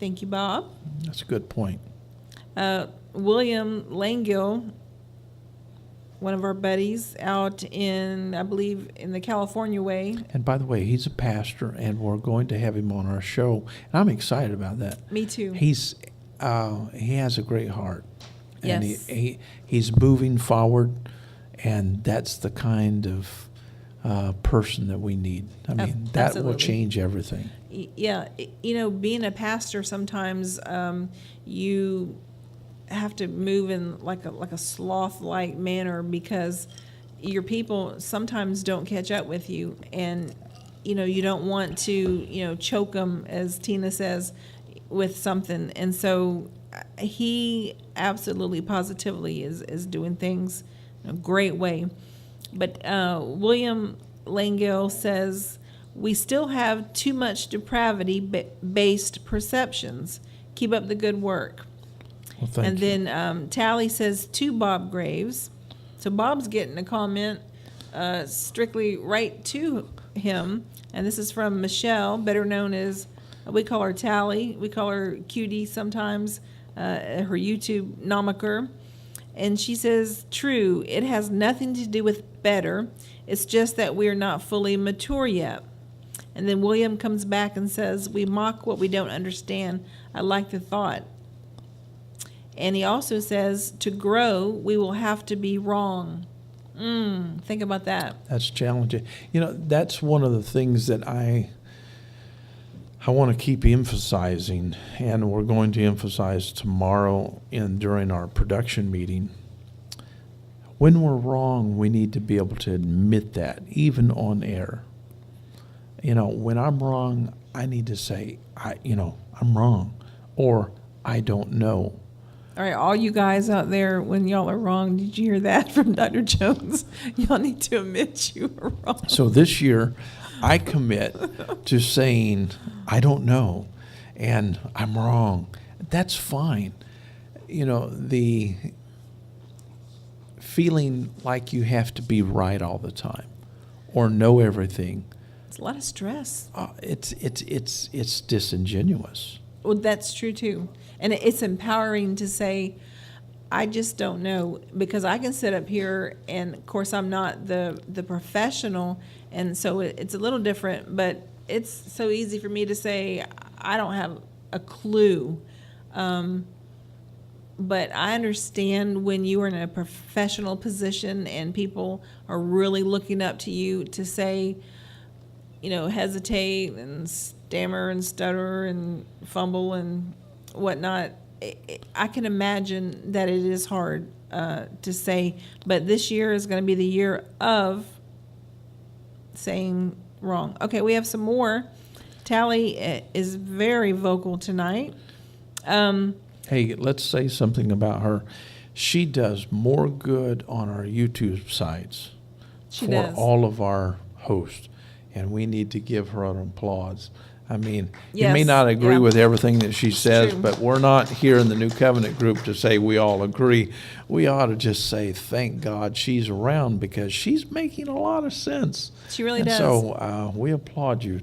Thank you, Bob. That's a good point. William Langell, one of our buddies out in, I believe, in the California way. And by the way, he's a pastor, and we're going to have him on our show. And I'm excited about that. Me too. He has a great heart. And Yes. he's moving forward, and that's the kind of person that we need. I mean, that will Absolutely. change everything. Yeah, being a pastor, sometimes you have to move in like a sloth-like manner, because your people sometimes don't catch up with you, and you don't want to choke them, as Tina says, with something. And so he absolutely positively is doing things in a great way. But William Langell says, we still have too much depravity-based perceptions. Keep up the good work. Well, thank And you. then Tally says, to Bob Graves. So Bob's getting a comment strictly right to him. And this is from Michelle, better known as, we call her Tally. We call her QD sometimes, her YouTube nomiker. And she says, true, it has nothing to do with better. It's just that we're not fully mature yet. And then William comes back and says, we mock what we don't understand. I like the thought. And he also says, to grow, we will have to be wrong. Think about that. That's challenging. That's one of the things that I want to keep emphasizing, and we're going to emphasize tomorrow during our production meeting. When we're wrong, we need to be able to admit that, even on air. When I'm wrong, I need to say, I'm wrong, or I don't know. All right, all you guys out there, when y'all are wrong, did you hear that from Dr. Jones? Y'all need to admit you were wrong. So this year, I commit to saying, I don't know, and I'm wrong. That's fine. the feeling like you have to be right all the time or know everything. It's a lot of stress. It's disingenuous. Well, that's true too. And it's empowering to say, I just don't know, because I can sit up here and of course I'm not the professional, and so it's a little different, but it's so easy for me to say, I don't have a clue. But I understand when you are in a professional position and people are really looking up to you to say, hesitate and stammer and stutter and fumble and whatnot. I can imagine that it is hard to say, but this year is going to be the year of saying wrong. Okay, we have some more. Tally is very vocal tonight. Hey, let's say something about her. She does more good on our YouTube sites for all of our hosts, and we need to give her an applause. I mean, you may not agree with everything that she says, but we're not here in the New Covenant group to say we all agree. We ought to just say, thank God she's around, because she's making a lot of sense. She really does. So we applaud you.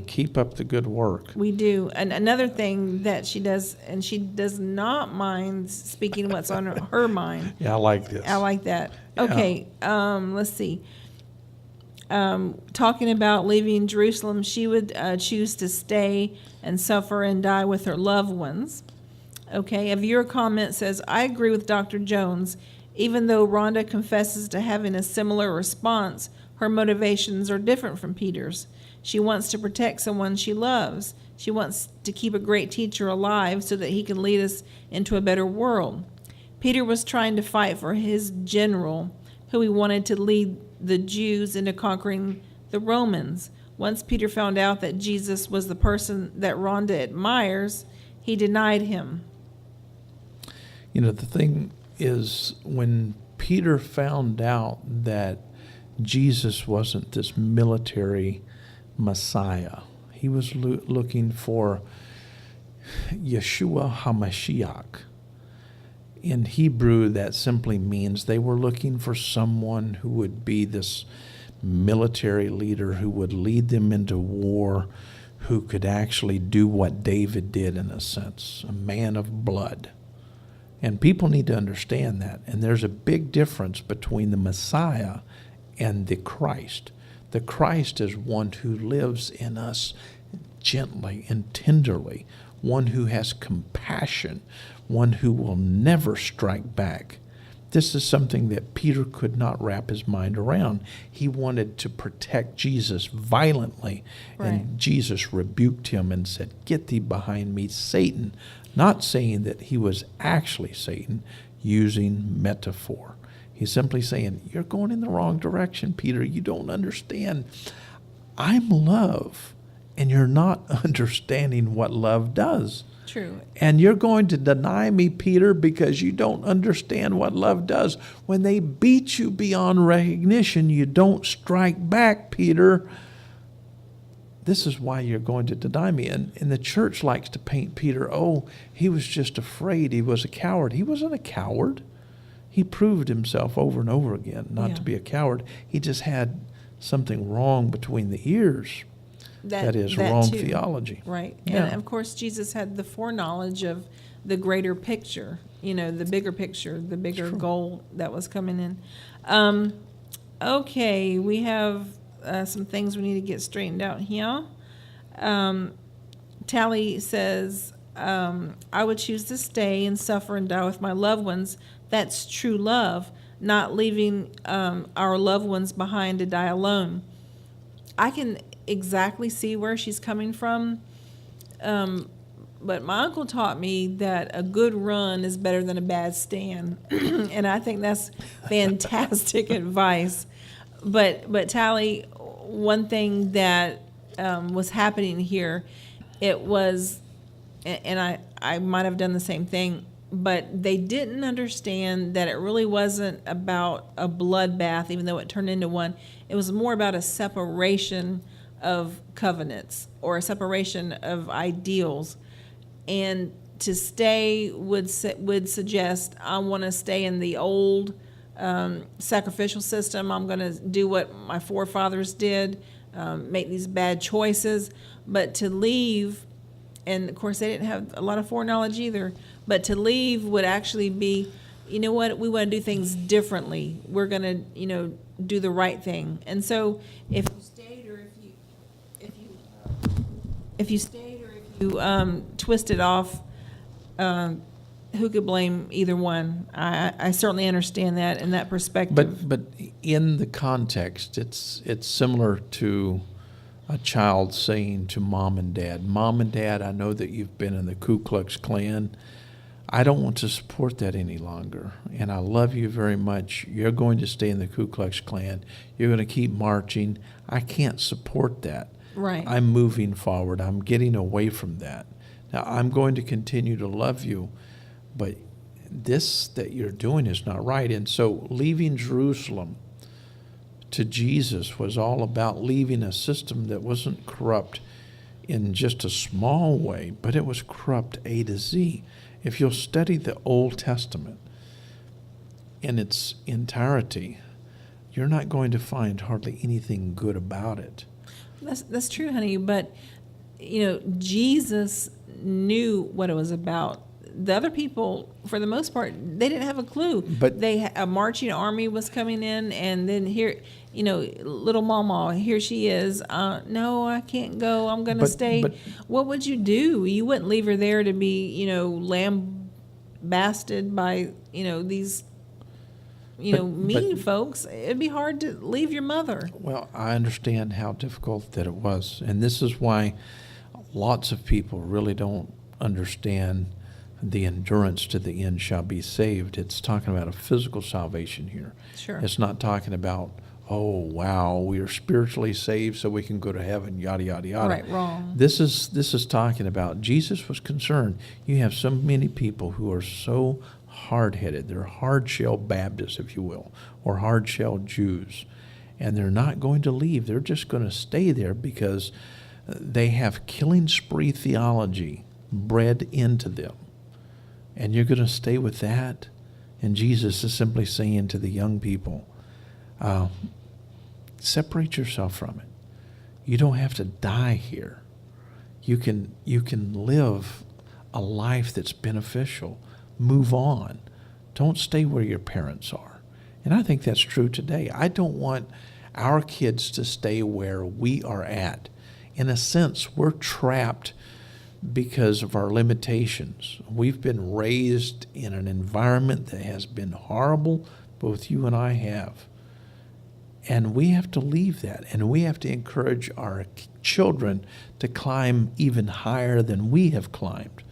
Keep up the good work. We do. And another thing that she does, and she does not mind speaking what's on her mind. Yeah, I like this. I like that. Okay, let's see. Talking about leaving Jerusalem, she would choose to stay and suffer and die with her loved ones. Okay, a viewer comment says, I agree with Dr. Jones. Even though Rhonda confesses to having a similar response, her motivations are different from Peter's. She wants to protect someone she loves. She wants to keep a great teacher alive so that he can lead us into a better world. Peter was trying to fight for his general, who he wanted to lead the Jews into conquering the Romans. Once Peter found out that Jesus was the person that Rhonda admires, he denied him. The thing is, when Peter found out that Jesus wasn't this military Messiah, he was looking for Yeshua HaMashiach. In Hebrew, that simply means they were looking for someone who would be this military leader, who would lead them into war, who could actually do what David did in a sense, a man of blood. And people need to understand that. And there's a big difference between the Messiah and the Christ. The Christ is one who lives in us gently and tenderly, one who has compassion, one who will never strike back. This is something that Peter could not wrap his mind around. He wanted to protect Jesus violently, and Jesus rebuked him and said, "Get thee behind me, Satan," not saying that he was actually Satan, using metaphor. He's simply saying, you're going in the wrong direction, Peter. You don't understand. I'm love, and you're not understanding what love does. True. And you're going to deny me, Peter, because you don't understand what love does. When they beat you beyond recognition, you don't strike back, Peter. This is why you're going to deny me. And the church likes to paint Peter, he was just afraid. He was a coward. He wasn't a coward. He proved himself over and over again not to be a coward. He just had something wrong between the ears. That is wrong theology. Right. Yeah. And of course, Jesus had the foreknowledge of the greater picture, the bigger picture, the bigger goal that was coming in. Okay, we have some things we need to get straightened out here. Tally says, I would choose to stay and suffer and die with my loved ones. That's true love, not leaving our loved ones behind to die alone. I can exactly see where she's coming from, but my uncle taught me that a good run is better than a bad stand, and I think that's fantastic advice. But Tally, one thing that was happening here, it was, and I might have done the same thing, but they didn't understand that it really wasn't about a bloodbath, even though it turned into one. It was more about a separation of covenants or a separation of ideals. And to stay would suggest I want to stay in the old sacrificial system. I'm going to do what my forefathers did, make these bad choices. But to leave, and of course they didn't have a lot of foreknowledge either, but to leave would actually be, you know what, we want to do things differently. We're going to, do the right thing. And so if you stayed or if you twisted off, who could blame either one? I certainly understand that in that perspective. But in the context, it's similar to a child saying to mom and dad, "Mom and Dad, I know that you've been in the Ku Klux Klan. I don't want to support that any longer, and I love you very much. You're going to stay in the Ku Klux Klan. You're going to keep marching. I can't support that. Right. I'm moving forward. I'm getting away from that. Now, I'm going to continue to love you, but this that you're doing is not right." And so leaving Jerusalem to Jesus was all about leaving a system that wasn't corrupt in just a small way, but it was corrupt A to Z. If you'll study the Old Testament in its entirety, you're not going to find hardly anything good about it. That's true, honey. But Jesus knew what it was about. The other people, for the most part, they didn't have a clue. But a marching army was coming in, and then here, little Mama, here she is. No, I can't go. I'm going to stay. But what would you do? You wouldn't leave her there to be, lambasted by, these, mean folks. It'd be hard to leave your mother. Well, I understand how difficult that it was. And this is why lots of people really don't understand the endurance to the end shall be saved. It's talking about a physical salvation here. Sure. It's not talking about, oh, wow, we are spiritually saved so we can go to heaven, yada, yada, yada. Right, wrong. This is talking about Jesus was concerned. You have so many people who are so hard-headed. They're hard-shell Baptists, if you will, or hard-shell Jews. And they're not going to leave. They're just going to stay there because they have killing spree theology bred into them. And you're going to stay with that? And Jesus is simply saying to the young people, separate yourself from it. You don't have to die here. You can live a life that's beneficial. Move on. Don't stay where your parents are. And I think that's true today. I don't want our kids to stay where we are at. In a sense, we're trapped because of our limitations. We've been raised in an environment that has been horrible, both you and I have. And we have to leave that, and we have to encourage our children to climb even higher than we have climbed.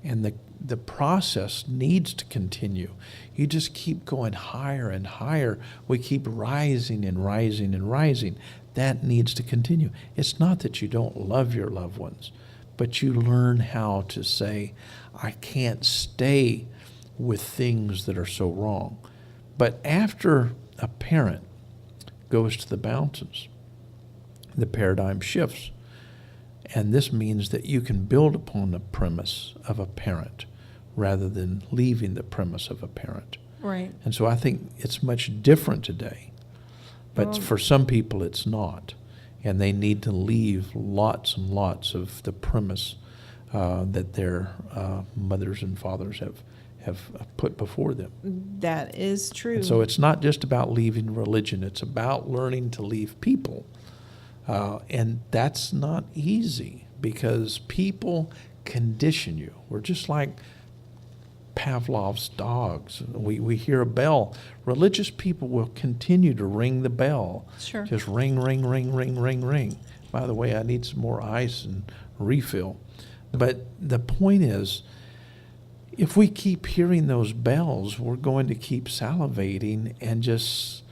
And the process needs to continue. You just keep going higher and higher. We keep rising and rising and rising. That needs to continue. It's not that you don't love your loved ones, but you learn how to say, I can't stay with things that are so wrong. But after a parent goes to the mountains, the paradigm shifts. And this means that you can build upon the premise of a parent rather than leaving the premise of a parent. Right. And so I think it's much different today. But for some people, it's not. And they need to leave lots and lots of the premise that their mothers and fathers have put before them. That is true. And so it's not just about leaving religion. It's about learning to leave people. And that's not easy because people condition you. We're just like Pavlov's dogs. We hear a bell. Religious people will continue to ring the bell. Sure. Just ring, ring, ring, ring, ring, ring. By the way, I need some more ice and refill. But the point is, if we keep hearing those bells, we're going to keep salivating and just,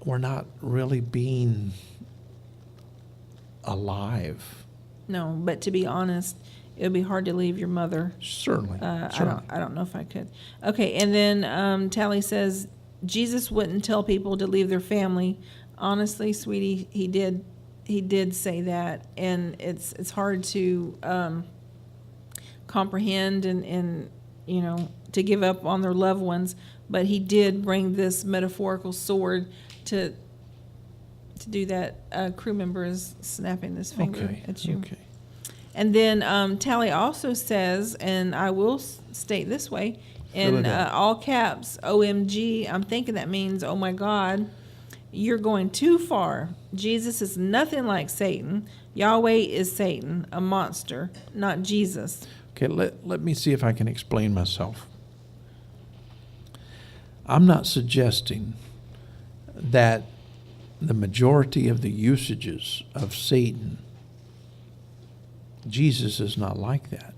we're not really being alive. No, but to be honest, it would be hard to leave your mother. Certainly. I don't know if I could. Okay, and then Tally says Jesus wouldn't tell people to leave their family. Honestly, sweetie, he did say that, and it's hard to comprehend and to give up on their loved ones. But he did bring this metaphorical sword to do that. Crew member is snapping his finger at you. Okay. And then Tally also says, and I will state this way, in all caps, OMG, I'm thinking that means, oh my God, you're going too far. Jesus is nothing like Satan. Yahweh is Satan, a monster, not Jesus. Okay, let me see if I can explain myself. I'm not suggesting that the majority of the usages of Satan, Jesus is not like that.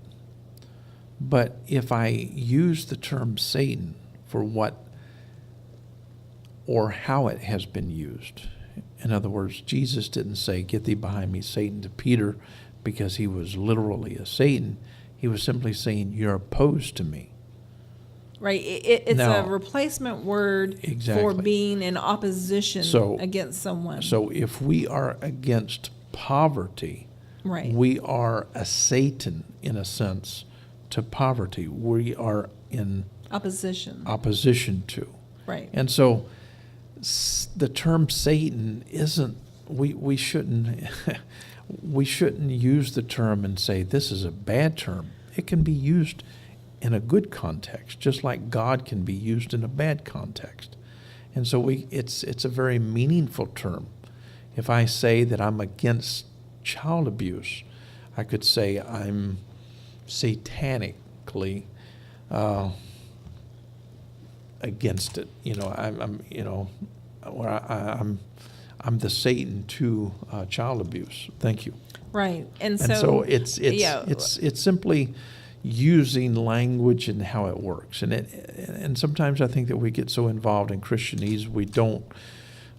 But if I use the term Satan for what or how it has been used, in other words, Jesus didn't say, "Get thee behind me, Satan," to Peter because he was literally a Satan. He was simply saying, "You're opposed to me." Right. It's Now, a replacement word for exactly. being in opposition against someone. So if we are against poverty, right. we are a Satan in a sense to poverty. We are in opposition to. Right. And so the term Satan isn't, we shouldn't we shouldn't use the term and say this is a bad term. It can be used in a good context, just like God can be used in a bad context. And so it's a very meaningful term. If I say that I'm against child abuse, I could say I'm satanically against it. I'm the Satan to child abuse. Thank you. Right. And so it's simply using language and how it works. And sometimes I think that we get so involved in Christianese we don't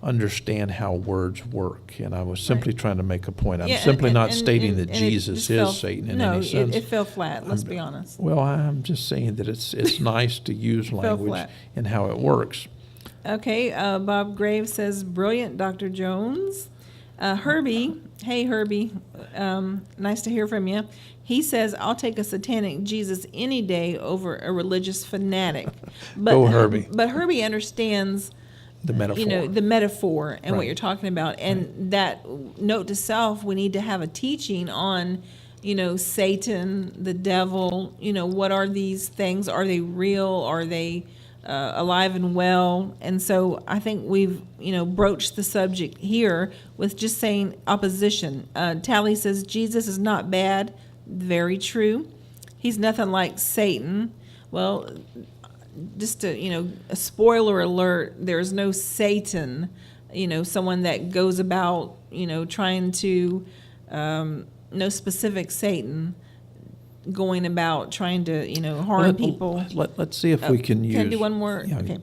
understand how words work. And I was simply trying to make a point. I'm simply not stating that Jesus is Satan in any sense. No, it fell flat, let's be honest. Well, I'm just saying that it's nice to use language and how it works. Okay, Bob Graves says, brilliant, Dr. Jones. Herbie, hey Herbie, nice to hear from you. He says, I'll take a satanic Jesus any day over a religious fanatic. But, Go Herbie. But Herbie understands the metaphor. The metaphor and right. what you're talking about. And that note to self, we need to have a teaching on, Satan, the devil, what are these things? Are they real? Are they alive and well? And so I think we've, broached the subject here with just saying opposition. Tally says, Jesus is not bad. Very true. He's nothing like Satan. Well, just to, a spoiler alert, there's no Satan, someone that goes about, trying to, no specific Satan going about trying to, harm people. Let's see if we can use. Can I do one more? Yeah. Okay.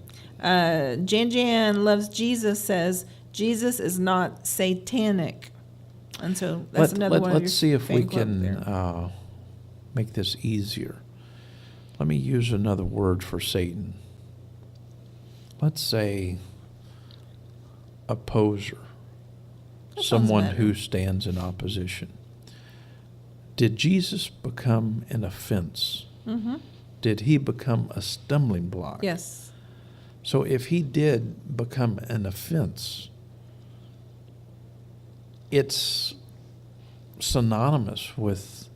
Jan Loves Jesus says, Jesus is not satanic. And so that's another one of your Let's see if we fan club can there. Make this easier. Let me use another word for Satan. Let's say opposer, someone who stands in opposition. Did Jesus become an offense? Mm-hmm. Did he become a stumbling block? Yes. So if he did become an offense, it's synonymous with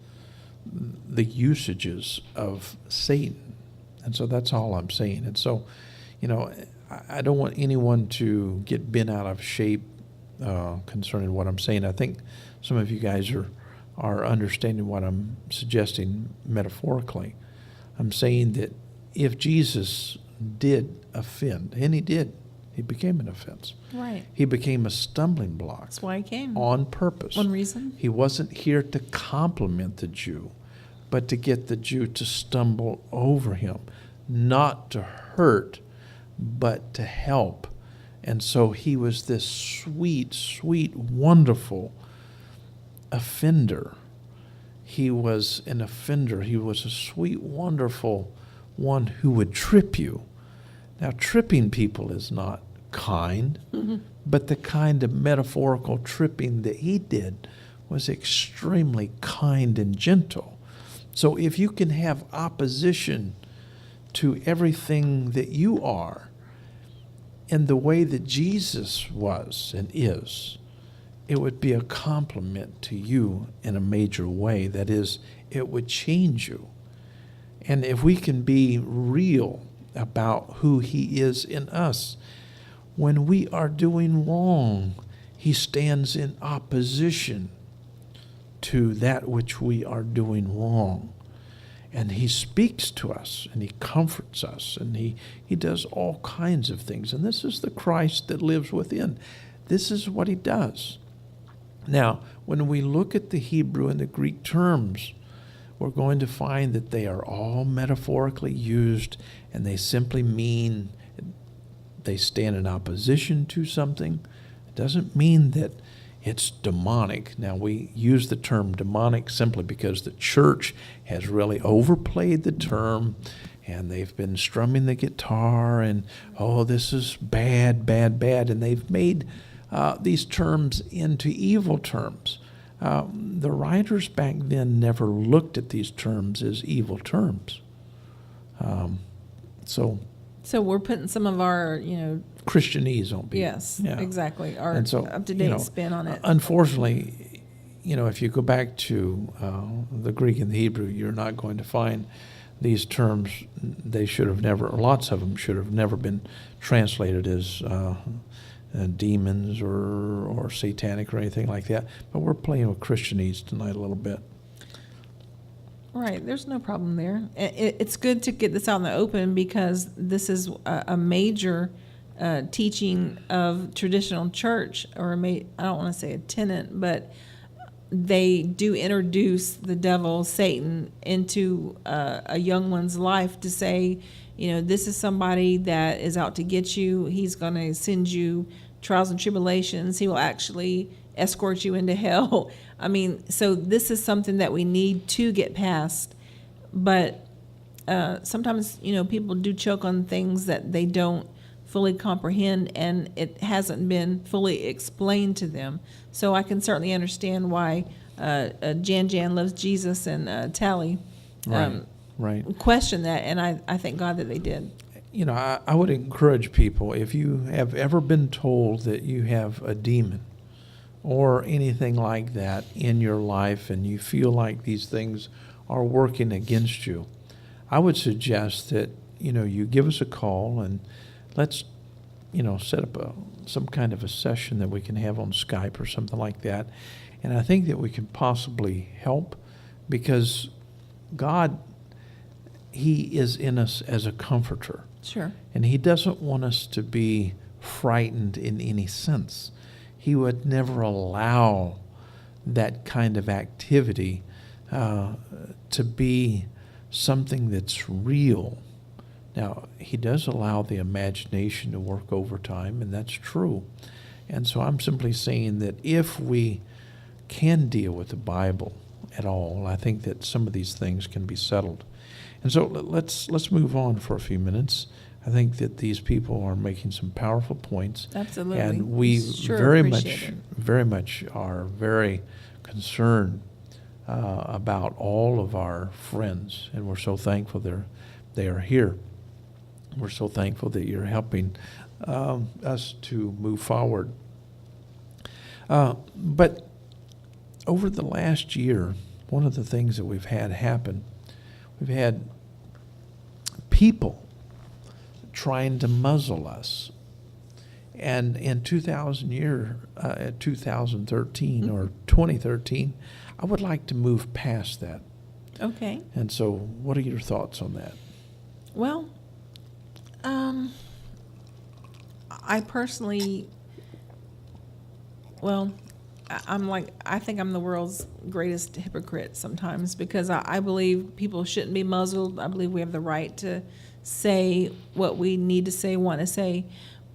the usages of Satan. And so that's all I'm saying. And so, I don't want anyone to get bent out of shape concerning what I'm saying. I think some of you guys are understanding what I'm suggesting metaphorically. I'm saying that if Jesus did offend, and he did, he became an offense. Right. He became a stumbling block. That's why he came. On purpose. One reason. He wasn't here to compliment the Jew, but to get the Jew to stumble over him, not to hurt, but to help. And so he was this sweet, sweet, wonderful offender. He was an offender. He was a sweet, wonderful one who would trip you. Now, tripping people is not kind, but the kind of metaphorical tripping that he did was extremely kind and gentle. So if you can have opposition to everything that you are in the way that Jesus was and is, it would be a compliment to you in a major way. That is, it would change you. And if we can be real about who he is in us, when we are doing wrong, he stands in opposition to that which we are doing wrong. And he speaks to us, and he comforts us, and he does all kinds of things. And this is the Christ that lives within. This is what he does. Now, when we look at the Hebrew and the Greek terms, we're going to find that they are all metaphorically used, and they simply mean they stand in opposition to something. It doesn't mean that it's demonic. Now, we use the term demonic simply because the church has really overplayed the term, and they've been strumming the guitar, and, oh, this is bad, bad, bad, and they've made these terms into evil terms. The writers back then never looked at these terms as evil terms. So we're putting some of our, Christianese on people. yes, Yeah. exactly, our And so, up-to-date spin on it. Unfortunately, if you go back to the Greek and the Hebrew, you're not going to find these terms. They should have never, or lots of them should have never been translated as demons or satanic or anything like that. But we're playing with Christianese tonight a little bit. Right, there's no problem there. It's good to get this out in the open because this is a major teaching of traditional church, or I don't want to say a tenet, but they do introduce the devil, Satan, into a young one's life to say, this is somebody that is out to get you. He's going to send you trials and tribulations. He will actually escort you into hell. I mean, so this is something that we need to get past. But sometimes, people do choke on things that they don't fully comprehend, and it hasn't been fully explained to them. So I can certainly understand why Jan loves Jesus and Tally Right. question that, and I thank God that they did. I would encourage people, if you have ever been told that you have a demon or anything like that in your life and you feel like these things are working against you, I would suggest that, you give us a call and let's, set up some kind of a session that we can have on Skype or something like that. And I think that we can possibly help because God, he is in us as a comforter. Sure. And he doesn't want us to be frightened in any sense. He would never allow that kind of activity to be something that's real. Now, he does allow the imagination to work overtime, and that's true. And so I'm simply saying that if we can deal with the Bible at all, I think that some of these things can be settled. And so let's move on for a few minutes. I think that these people are making some powerful points. Absolutely. And we Sure very much are very concerned about all of our friends, and we're so thankful they are here. We're so thankful that you're helping us to move forward. But over the last year, one of the things that we've had happen, we've had people trying to muzzle us. And in 2013 or 2013, I would like to move past that. Okay. And so what are your thoughts on that? Well, I personally, I think I'm the world's greatest hypocrite sometimes because I believe people shouldn't be muzzled. I believe we have the right to say what we need to say, want to say.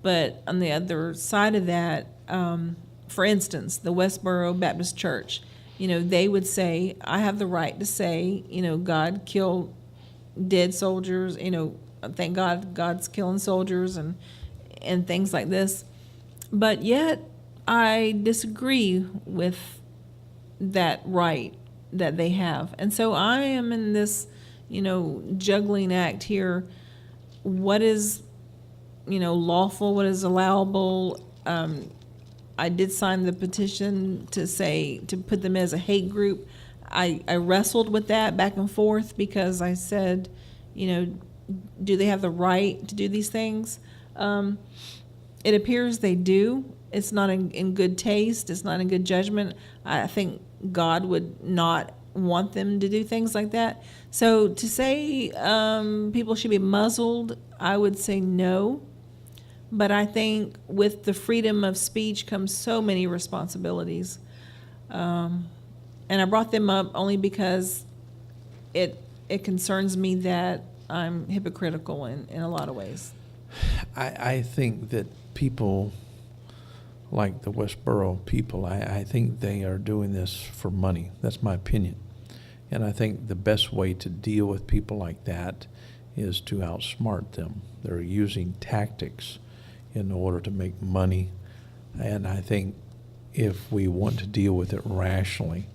But on the other side of that, for instance, the Westboro Baptist Church, they would say, I have the right to say, God killed dead soldiers, thank God God's killing soldiers and things like this. But yet I disagree with that right that they have. And so I am in this, juggling act here. What is, lawful? What is allowable? I did sign the petition to put them as a hate group. I wrestled with that back and forth because I said, do they have the right to do these things? It appears they do. It's not in good taste. It's not in good judgment. I think God would not want them to do things like that. So to say people should be muzzled, I would say no. But I think with the freedom of speech comes so many responsibilities. And I brought them up only because it concerns me that I'm hypocritical in a lot of ways. I think that people like the Westboro people, I think they are doing this for money. That's my opinion. And I think the best way to deal with people like that is to outsmart them. They're using tactics in order to make money. And I think if we want to deal with it rationally,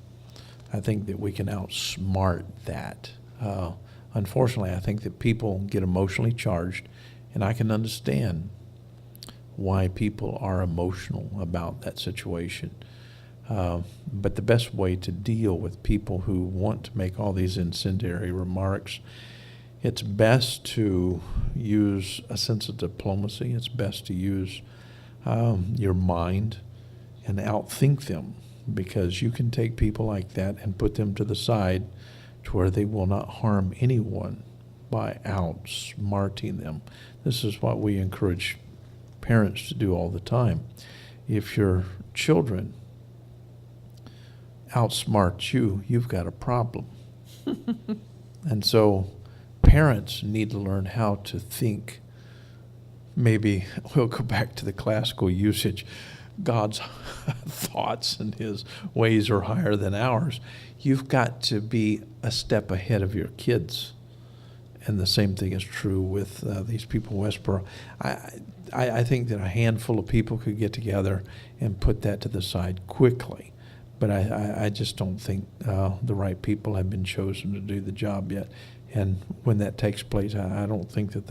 I think that we can outsmart that. Unfortunately, I think that people get emotionally charged, and I can understand why people are emotional about that situation. But the best way to deal with people who want to make all these incendiary remarks, it's best to use a sense of diplomacy. It's best to use your mind and outthink them, because you can take people like that and put them to the side to where they will not harm anyone by outsmarting them. This is what we encourage parents to do all the time. If your children outsmart you, you've got a problem. And so parents need to learn how to think. Maybe we'll go back to the classical usage. God's thoughts and his ways are higher than ours. You've got to be a step ahead of your kids. And the same thing is true with these people in Westboro. I think that a handful of people could get together and put that to the side quickly. But I just don't think the right people have been chosen to do the job yet. And when that takes place, I don't think that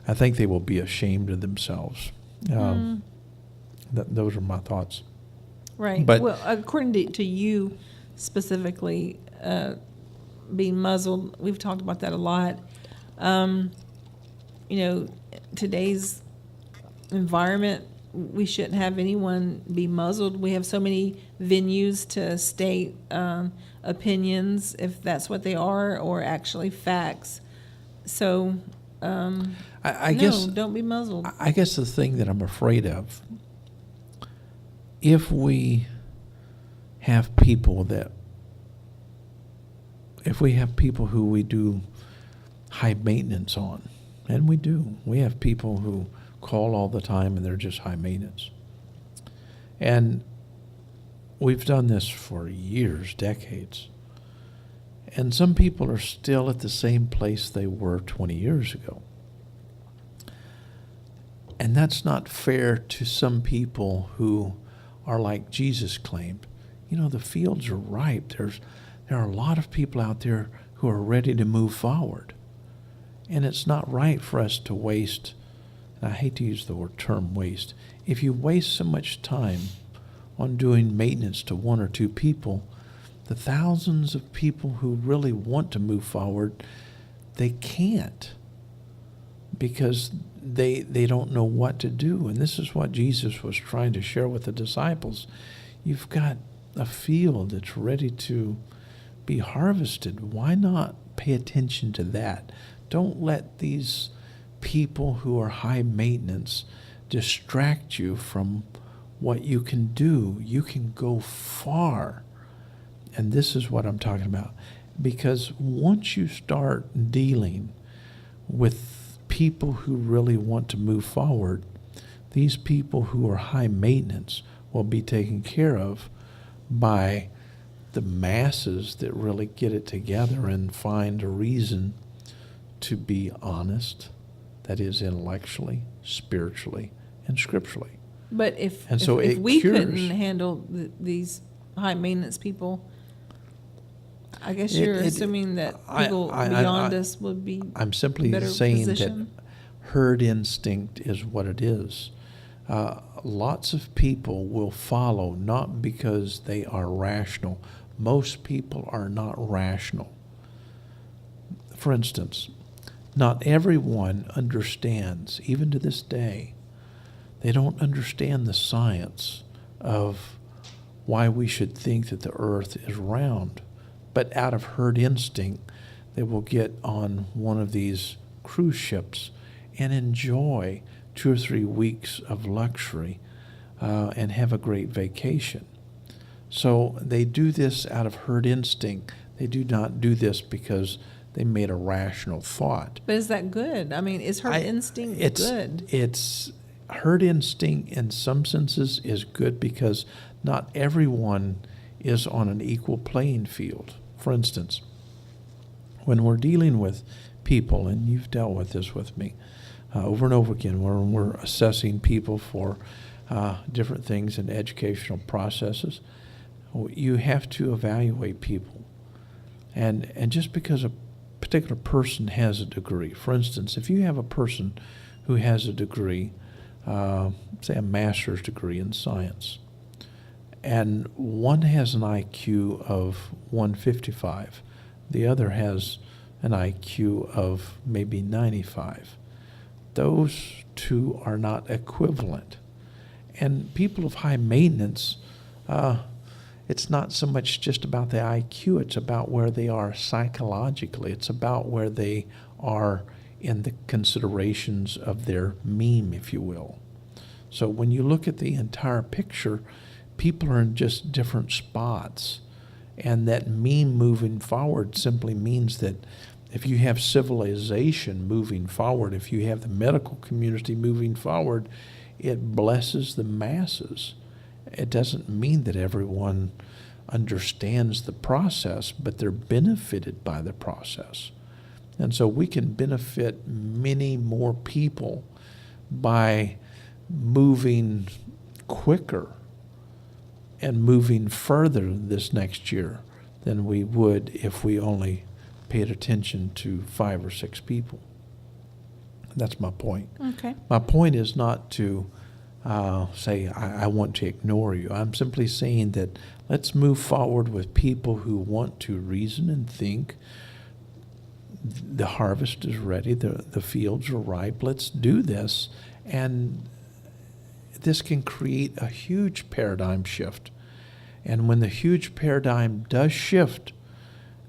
I think they will be ashamed of themselves. Those are my thoughts. Right. But, well, according to you specifically, being muzzled, we've talked about that a lot. Today's environment, we shouldn't have anyone be muzzled. We have so many venues to state opinions, if that's what they are, or actually facts. So, I guess, don't be muzzled. I guess the thing that I'm afraid of, if we have people who we do high maintenance on, and we have people who call all the time and they're just high maintenance. And we've done this for years, decades. And some people are still at the same place they were 20 years ago. And that's not fair to some people who are like Jesus claimed. The fields are ripe. There are a lot of people out there who are ready to move forward. And it's not right for us to waste, and I hate to use the term waste, if you waste so much time on doing maintenance to one or two people, the thousands of people who really want to move forward, they can't, because they don't know what to do. And this is what Jesus was trying to share with the disciples. You've got a field that's ready to be harvested. Why not pay attention to that? Don't let these people who are high maintenance distract you from what you can do. You can go far. And this is what I'm talking about. Because once you start dealing with people who really want to move forward, these people who are high maintenance will be taken care of by the masses that really get it together and find a reason to be honest, that is intellectually, spiritually, and scripturally. But if And so if it we cures. couldn't handle these high maintenance people, I guess you're assuming that people beyond us would be I'm simply better saying positioned. that herd instinct is what it is. Lots of people will follow not because they are rational. Most people are not rational. For instance, not everyone understands, even to this day, they don't understand the science of why we should think that the earth is round. But out of herd instinct, they will get on one of these cruise ships and enjoy 2 or 3 weeks of luxury and have a great vacation. So they do this out of herd instinct. They do not do this because they made a rational thought. But is that good? I mean, is herd instinct good? It's herd instinct in some senses is good because not everyone is on an equal playing field. For instance, when we're dealing with people, and you've dealt with this with me over and over again, when we're assessing people for different things in educational processes, you have to evaluate people. And just because a particular person has a degree, for instance, if you have a person who has a degree, say a master's degree in science, and one has an IQ of 155, the other has an IQ of maybe 95. Those two are not equivalent. And people of high maintenance, it's not so much just about the IQ, it's about where they are psychologically. It's about where they are in the considerations of their meme, if you will. So when you look at the entire picture, people are in just different spots. And that meme moving forward simply means that if you have civilization moving forward, if you have the medical community moving forward, it blesses the masses. It doesn't mean that everyone understands the process, but they're benefited by the process. And so we can benefit many more people by moving quicker and moving further this next year than we would if we only paid attention to 5 or 6 people. That's my point. Okay. My point is not to say I want to ignore you. I'm simply saying that let's move forward with people who want to reason and think. The harvest is ready. The fields are ripe. Let's do this. And this can create a huge paradigm shift. And when the huge paradigm does shift,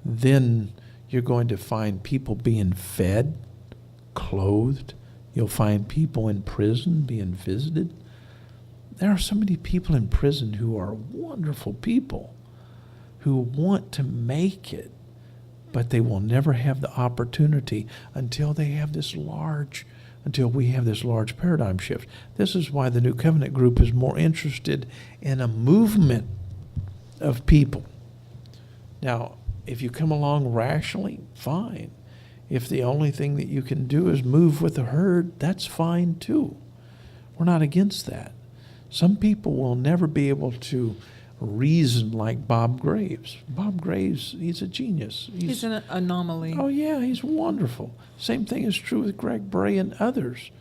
then you're going to find people being fed, clothed. You'll find people in prison being visited. There are so many people in prison who are wonderful people who want to make it, but they will never have the opportunity until we have this large paradigm shift. This is why the New Covenant group is more interested in a movement of people. Now, if you come along rationally, fine. If the only thing that you can do is move with the herd, that's fine too. We're not against that. Some people will never be able to reason like Bob Graves. Bob Graves, he's a genius. He's an anomaly. Oh, yeah, he's wonderful. Same thing is true with Greg Bray and others.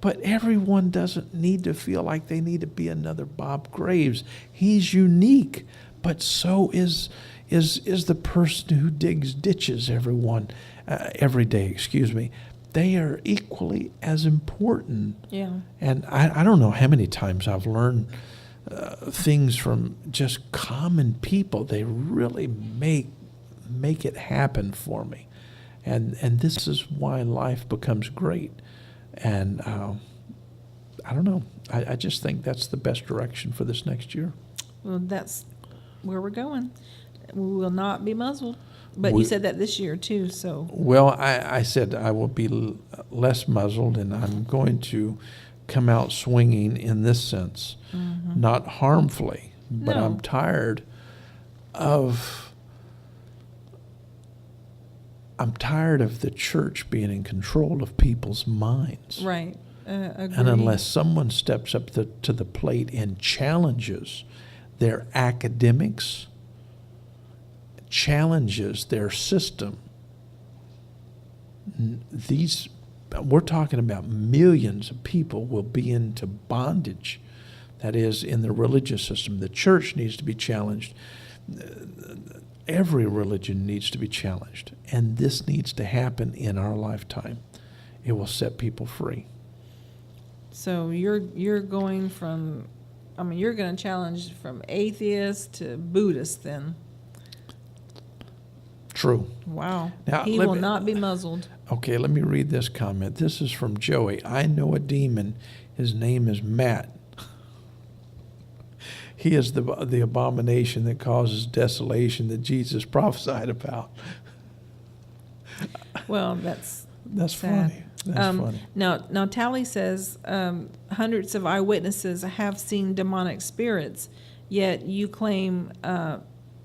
But everyone doesn't need to feel like they need to be another Bob Graves. He's unique, but so is the person who digs ditches every day. They are equally as important. Yeah. And I don't know how many times I've learned things from just common people. They really make it happen for me. And this is why life becomes great. And I don't know. I just think that's the best direction for this next year. Well, that's where we're going. We will not be muzzled. But you said that this year too, so. Well, I said I will be less muzzled, and I'm going to come out swinging in this sense, not harmfully, but No. I'm tired of the church being in control of people's minds. Right. Agreed. And unless someone steps up to the plate and challenges their academics, challenges their system, we're talking about millions of people will be into bondage. That is, in the religious system. The church needs to be challenged. Every religion needs to be challenged. And this needs to happen in our lifetime. It will set people free. So you're going from, you're going to challenge from atheist to Buddhist then. True. Wow. Now, he will not be muzzled. Okay, let me read this comment. This is from Joey. I know a demon. His name is Matt. He is the abomination that causes desolation that Jesus prophesied about. Well, that's sad. Funny. That's funny. Now Tally says hundreds of eyewitnesses have seen demonic spirits, yet you claim,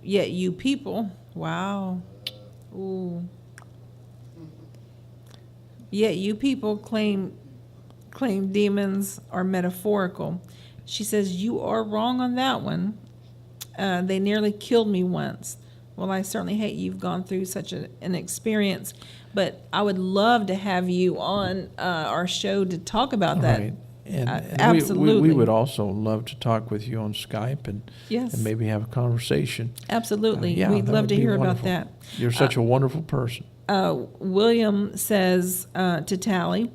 yet you people, wow, ooh, yet you people claim demons are metaphorical. She says, you are wrong on that one. They nearly killed me once. Well, I certainly hate you've gone through such an experience, but I would love to have you on our show to talk about that. Right. And absolutely. We would also love to talk with you on Skype and maybe have a conversation. Absolutely. Yeah, We'd love to hear wonderful. about that. You're such a wonderful person. William says to Tally,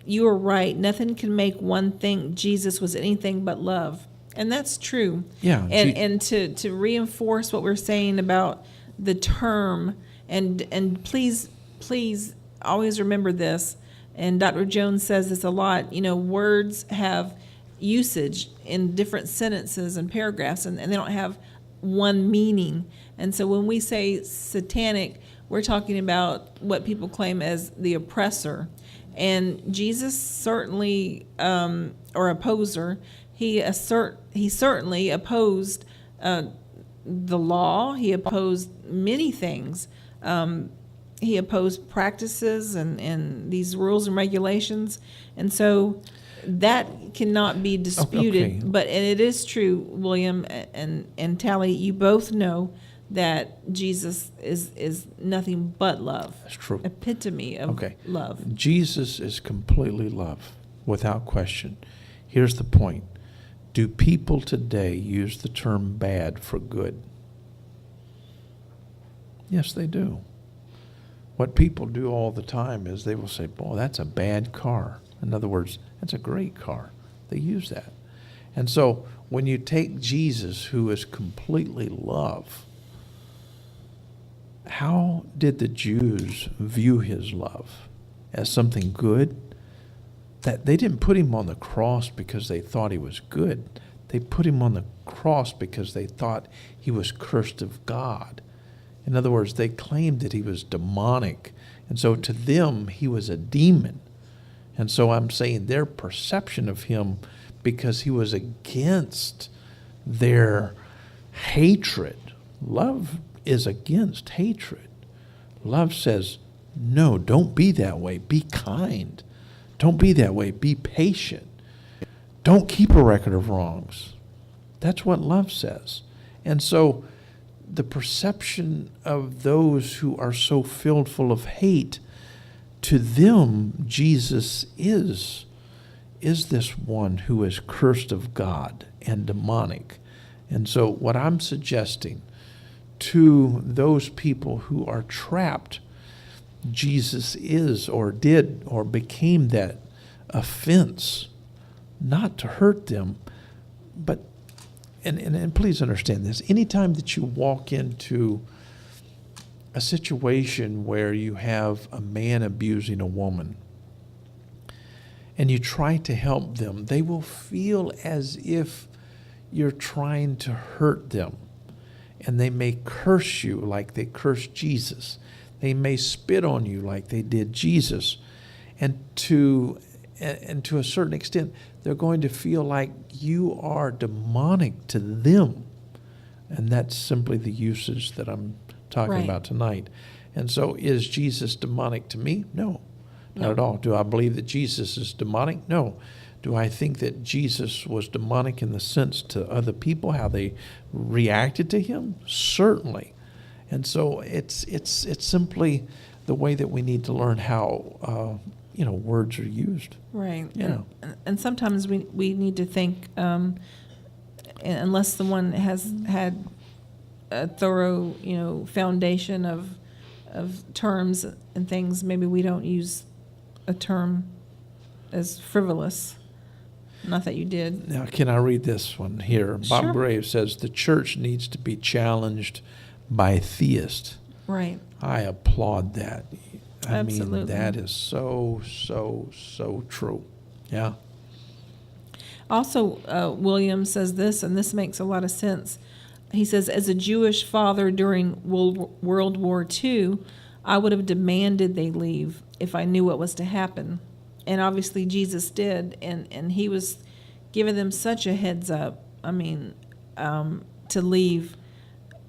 you are right. Nothing can make one think Jesus was anything but love. And that's true. Yeah. And to reinforce what we're saying about the term, and please always remember this, and Dr. Jones says this a lot, words have usage in different sentences and paragraphs, and they don't have one meaning. And so when we say satanic, we're talking about what people claim as the oppressor. And Jesus certainly, or opposer, he certainly opposed the law. He opposed many things. He opposed practices and these rules and regulations. And so that cannot be disputed. Okay. But and it is true, William and Tally, you both know that Jesus is nothing but love. That's true. Epitome of love. Jesus is completely love, without question. Here's the point. Do people today use the term bad for good? Yes, they do. What people do all the time is they will say, boy, that's a bad car. In other words, that's a great car. They use that. And so when you take Jesus, who is completely love, how did the Jews view his love? As something good? That they didn't put him on the cross because they thought he was good. They put him on the cross because they thought he was cursed of God. In other words, they claimed that he was demonic. And so to them, he was a demon. And so I'm saying their perception of him, because he was against their hatred. Love is against hatred. Love says, no, don't be that way. Be kind. Don't be that way. Be patient. Don't keep a record of wrongs. That's what love says. And so the perception of those who are so filled full of hate, to them, Jesus is this one who is cursed of God and demonic. And so what I'm suggesting to those people who are trapped, Jesus is or did or became that offense, not to hurt them, but, and please understand this, anytime that you walk into a situation where you have a man abusing a woman and you try to help them, they will feel as if you're trying to hurt them. And they may curse you like they cursed Jesus. They may spit on you like they did Jesus. And to a certain extent, they're going to feel like you are demonic to them. And that's simply the usage that I'm talking about tonight. And so is Jesus demonic to me? No, not at all. Do I believe that Jesus is demonic? No. Do I think that Jesus was demonic in the sense to other people, how they reacted to him? Certainly. And so it's simply the way that we need to learn how words are used. Right. Yeah. And sometimes we need to think, unless someone has had a thorough, foundation of terms and things, maybe we don't use a term as frivolous. Not that you did. Now, can I read this one here? Sure. Bob Graves says, the church needs to be challenged by theists. Right. I applaud that. I Absolutely. mean, that is so true. Yeah. Also, William says this, and this makes a lot of sense. He says, as a Jewish father during World War II, I would have demanded they leave if I knew what was to happen. And obviously Jesus did, and he was giving them such a heads up, to leave.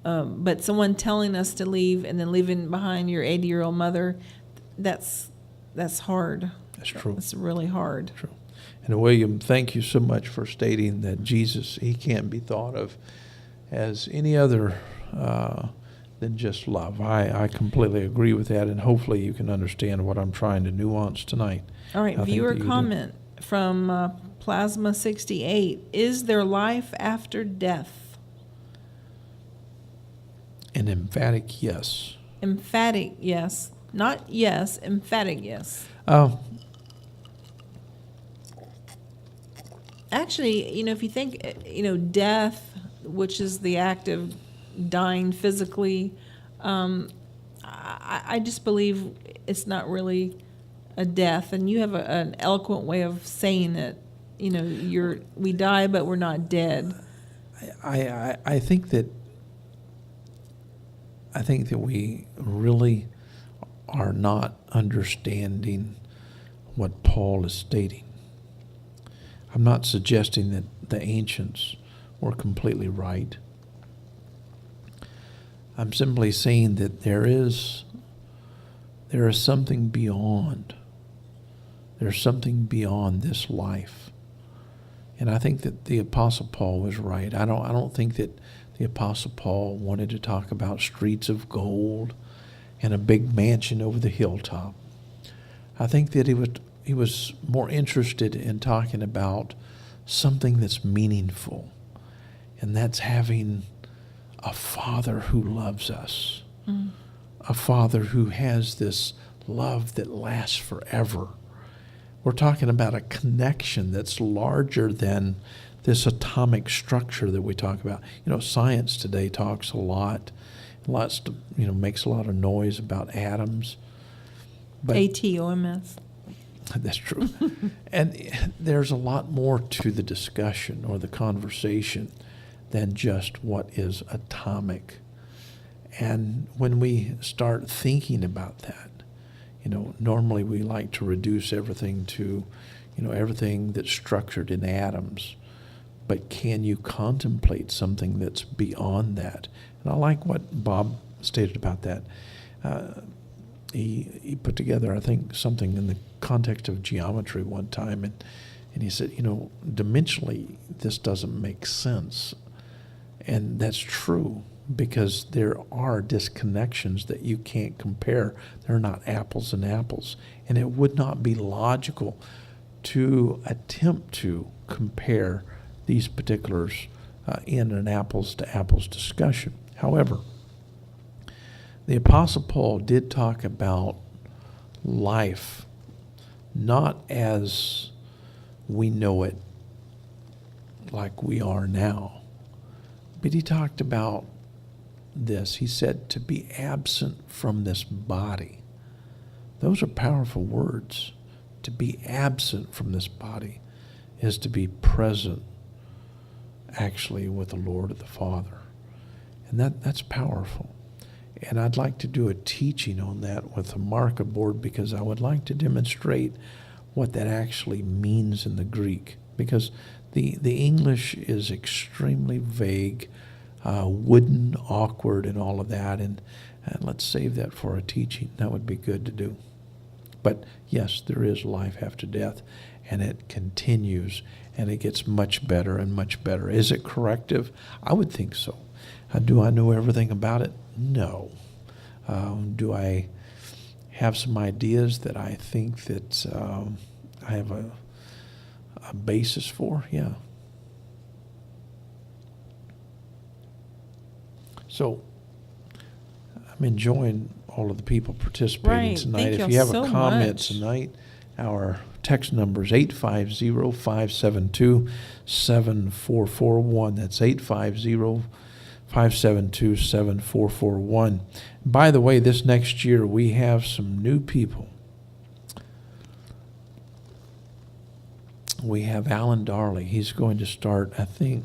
But someone telling us to leave and then leaving behind your 80-year-old mother, that's hard. That's true. It's really hard. True. And William, thank you so much for stating that Jesus, he can't be thought of as any other than just love. I completely agree with that, and hopefully you can understand what I'm trying to nuance tonight. All right, I think viewer that you comment from Plasma 68. Is there life after death? An emphatic yes. Emphatic yes. Not yes, emphatic yes. Actually, if you think, death, which is the act of dying physically, I just believe it's not really a death. And you have an eloquent way of saying it. We die, but we're not dead. I think that we really are not understanding what Paul is stating. I'm not suggesting that the ancients were completely right. I'm simply saying that there is something beyond. There's something beyond this life. And I think that the Apostle Paul was right. I don't think that the Apostle Paul wanted to talk about streets of gold and a big mansion over the hilltop. I think that he was more interested in talking about something that's meaningful, and that's having a Father who loves us, a Father who has this love that lasts forever. We're talking about a connection that's larger than this atomic structure that we talk about. Science today talks a lot, makes a lot of noise about atoms. But ATOMS. That's true. And there's a lot more to the discussion or the conversation than just what is atomic. And when we start thinking about that, normally we like to reduce everything to, everything that's structured in atoms. But can you contemplate something that's beyond that? And I like what Bob stated about that. He put together, I think, something in the context of geometry one time, and he said, dimensionally, this doesn't make sense. And that's true, because there are disconnections that you can't compare. They're not apples and apples. And it would not be logical to attempt to compare these particulars in an apples-to-apples discussion. However, the Apostle Paul did talk about life, not as we know it like we are now, but he talked about this. He said to be absent from this body. Those are powerful words. To be absent from this body is to be present actually with the Lord or the Father. And that's powerful. And I'd like to do a teaching on that with a marker board, because I would like to demonstrate what that actually means in the Greek. Because the English is extremely vague, wooden, awkward, and all of that. And let's save that for a teaching. That would be good to do. But yes, there is life after death, and it continues, and it gets much better and much better. Is it corrective? I would think so. Do I know everything about it? No. Do I have some ideas that I think that I have a basis for? Yeah. So I'm enjoying all of the people participating Right. tonight. Thank If y'all you have so a comment much. tonight, our text number is 850-572-7441. That's 850-572-7441. By the way, this next year we have some new people. We have Alan Darley. He's going to start, I think,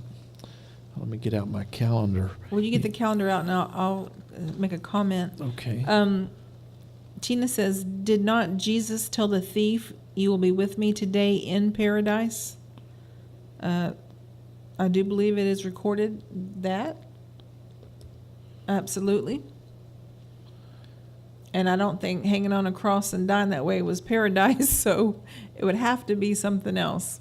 let me get out my calendar. Will you get the calendar out and I'll make a comment? Okay. Tina says, did not Jesus tell the thief, you will be with me today in paradise? I do believe it is recorded that. Absolutely. And I don't think hanging on a cross and dying that way was paradise, so it would have to be something else.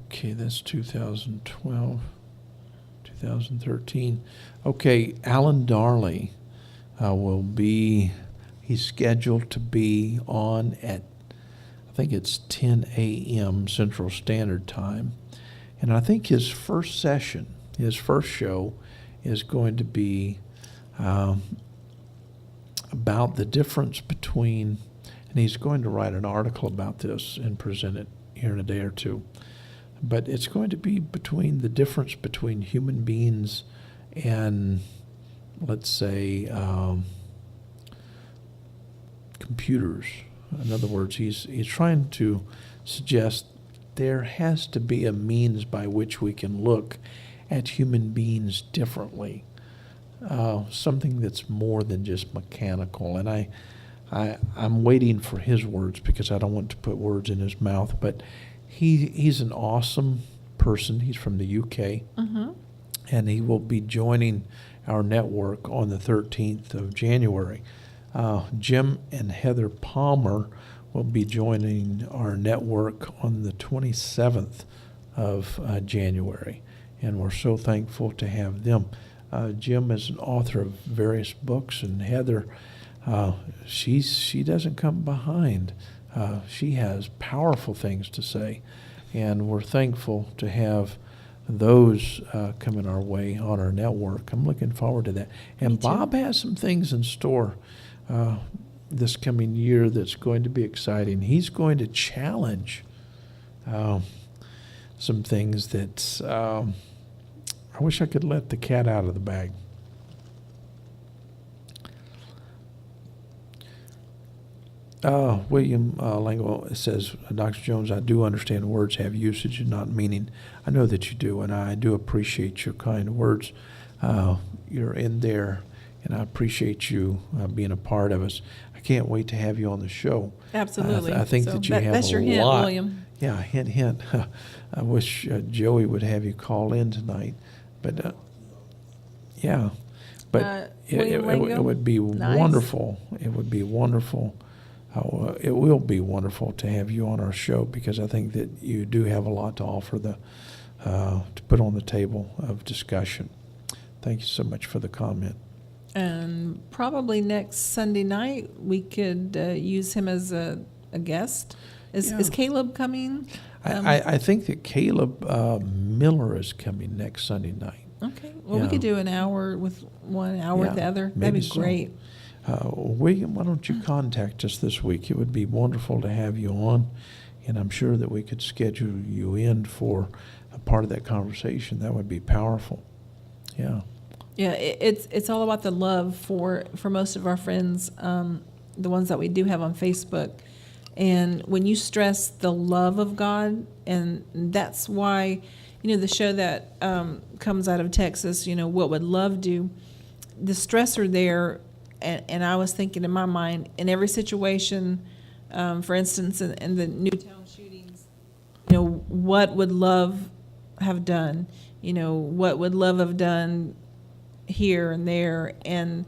Okay, that's 2012, 2013. Okay, Alan Darley he's scheduled to be on at, I think it's 10 a.m. Central Standard Time. And I think his first session, his first show, is going to be about the difference between, and he's going to write an article about this and present it here in a day or two. But it's going to be between the difference between human beings and, let's say, computers. In other words, he's trying to suggest there has to be a means by which we can look at human beings differently, something that's more than just mechanical. And I'm waiting for his words because I don't want to put words in his mouth, but he's an awesome person. He's from the UK, and he will be joining our network on the 13th of January. Jim and Heather Palmer will be joining our network on the 27th of January, and we're so thankful to have them. Jim is an author of various books, and Heather, she doesn't come behind. She has powerful things to say, and we're thankful to have those coming our way on our network. I'm looking forward to that. And Bob has some things in store this coming year that's going to be exciting. He's going to challenge some things that I wish I could let the cat out of the bag. William Lango says, Dr. Jones, I do understand words have usage and not meaning. I know that you do, and I do appreciate your kind words. You're in there, and I appreciate you being a part of us. I can't wait to have you on the show. Absolutely. I think that you have that's your a hint, lot. William. Yeah, hint, hint. I wish Joey would have you call in tonight, but yeah, but it would be wonderful. It would be wonderful. It will be wonderful to have you on our show because I think that you do have a lot to offer to put on the table of discussion. Thank you so much for the comment. And probably next Sunday night we could use him as a guest. Is Caleb coming? I think that Caleb Miller is coming next Sunday night. Okay. Well, we could do an hour with one, hour with the other. That'd be great. William, why don't you contact us this week? It would be wonderful to have you on, and I'm sure that we could schedule you in for a part of that conversation. That would be powerful. Yeah. Yeah, it's all about the love for most of our friends, the ones that we do have on Facebook. And when you stress the love of God, and that's why, the show that comes out of Texas, what would love do? The stressor there, and I was thinking in my mind, in every situation, for instance, in the Newtown shootings, what would love have done? What would love have done here and there? And,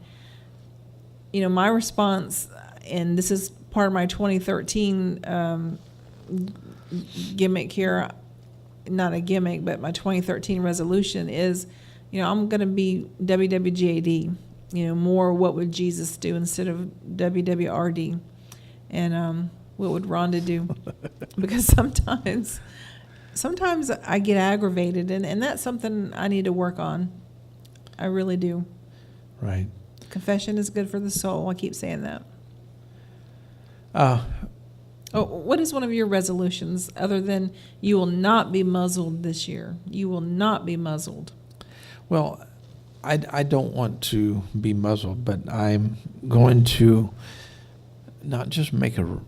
my response, and this is part of my 2013 gimmick here, not a gimmick, but my 2013 resolution is, I'm going to be WWJD, more what would Jesus do instead of WWRD. And what would Rhonda do? Because sometimes I get aggravated, and that's something I need to work on. I really do. Right. Confession is good for the soul. I keep saying that. Uh, What is one of your resolutions other than you will not be muzzled this year? You will not be muzzled. Well, I don't want to be muzzled, but I'm going to not just make a.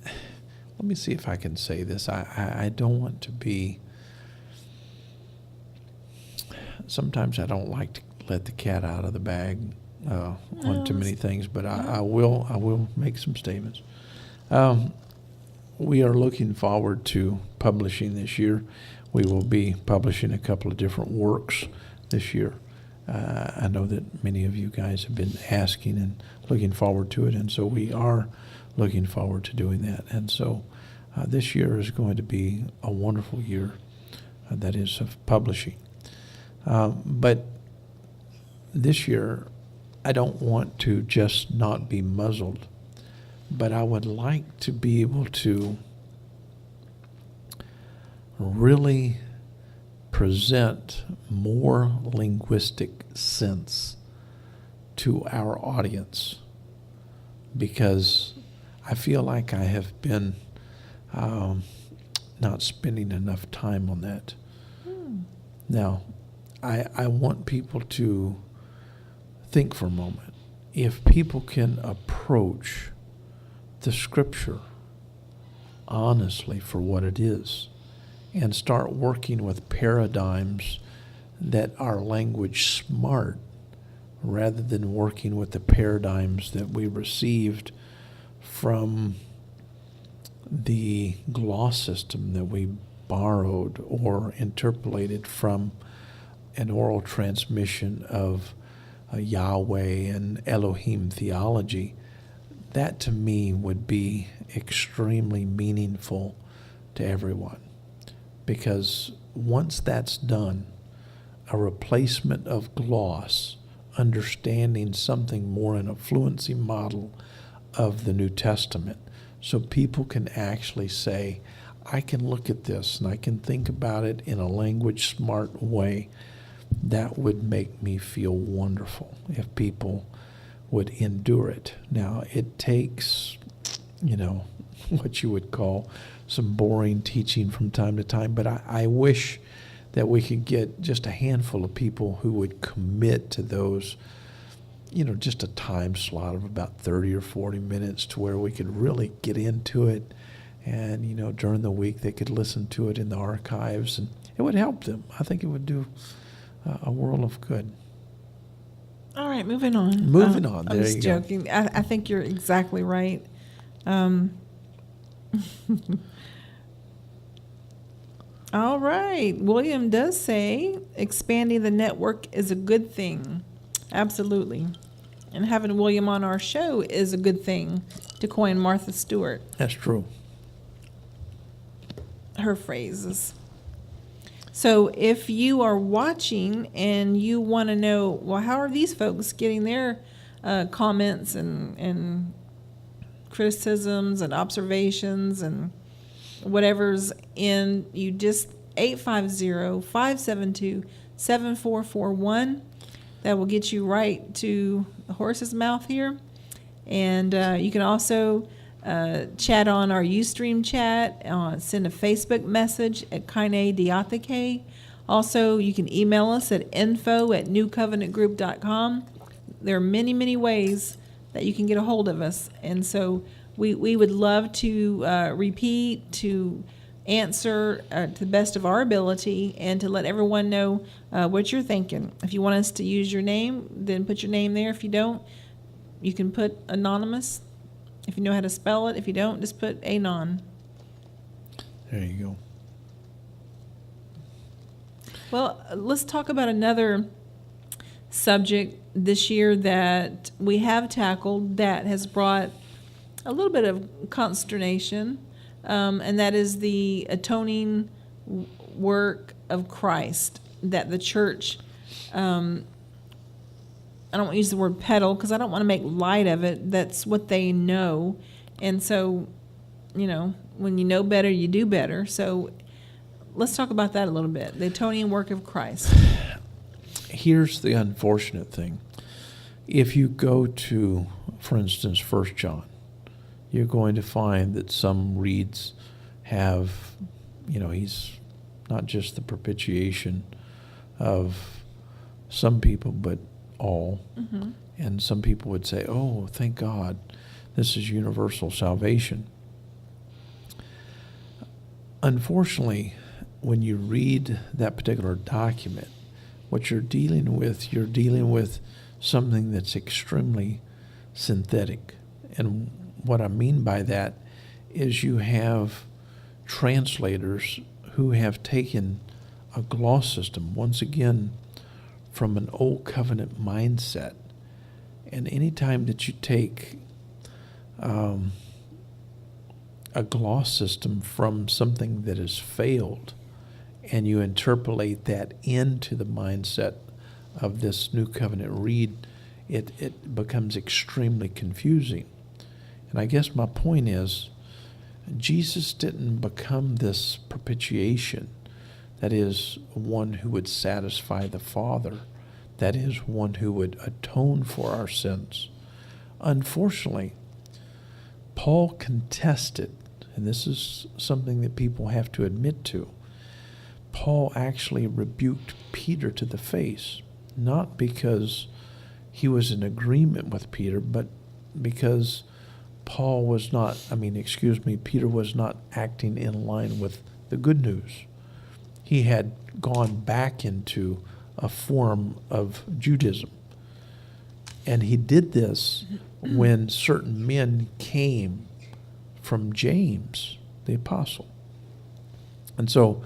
Let me see if I can say this. I don't want to be. Sometimes I don't like to let the cat out of the bag on too many things, but I will make some statements. We are looking forward to publishing this year. We will be publishing a couple of different works this year. I know that many of you guys have been asking and looking forward to it, and so we are looking forward to doing that. And so this year is going to be a wonderful year, that is, of publishing. But this year, I don't want to just not be muzzled, but I would like to be able to really present more linguistic sense to our audience, because I feel like I have been not spending enough time on that. Now, I want people to think for a moment. If people can approach the Scripture honestly for what it is and start working with paradigms that are language smart rather than working with the paradigms that we received from the gloss system that we borrowed or interpolated from an oral transmission of Yahweh and Elohim theology, that to me would be extremely meaningful to everyone. Because once that's done, a replacement of gloss, understanding something more in a fluency model of the New Testament, so people can actually say, I can look at this and I can think about it in a language smart way. That would make me feel wonderful if people would endure it. Now, it takes, what you would call some boring teaching from time to time, but I wish that we could get just a handful of people who would commit to those, just a time slot of about 30 or 40 minutes to where we could really get into it. And, during the week, they could listen to it in the archives, and it would help them. I think it would do a world of good. All right, moving on. Moving on. There I'm just you go. joking. I think you're exactly right. All right. William does say expanding the network is a good thing. Absolutely. And having William on our show is a good thing, to coin Martha Stewart. That's true. Her phrases. So if you are watching and you want to know, well, how are these folks getting their comments and criticisms and observations and whatever's in, you just 850-572-7441. That will get you right to the horse's mouth here. And you can also chat on our Ustream chat, send a Facebook message at Kaine Diatheke. Also, you can email us at info@newcovenantgroup.com. There are many, many ways that you can get a hold of us. And so we would love to repeat, to answer to the best of our ability, and to let everyone know what you're thinking. If you want us to use your name, then put your name there. If you don't, you can put anonymous. If you know how to spell it. If you don't, just put anon. There you go. Well, let's talk about another subject this year that we have tackled that has brought a little bit of consternation, and that is the atoning work of Christ that the church, I don't want to use the word peddle because I don't want to make light of it. That's what they know. And so, when you know better, you do better. So let's talk about that a little bit. The atoning work of Christ. Here's the unfortunate thing. If you go to, for instance, 1 John, you're going to find that some reads have, he's not just the propitiation of some people, but all. Mm-hmm. And some people would say, oh, thank God, this is universal salvation. Unfortunately, when you read that particular document, what you're dealing with something that's extremely synthetic. And what I mean by that is you have translators who have taken a gloss system, once again, from an old covenant mindset. And anytime that you take a gloss system from something that has failed and you interpolate that into the mindset of this new covenant read, it becomes extremely confusing. And I guess my point is, Jesus didn't become this propitiation, that is, one who would satisfy the Father, that is, one who would atone for our sins. Unfortunately, Paul contested, and this is something that people have to admit to, Paul actually rebuked Peter to the face, not because he was in agreement with Peter, but because Peter was not acting in line with the good news. He had gone back into a form of Judaism. And he did this when certain men came from James, the apostle. And so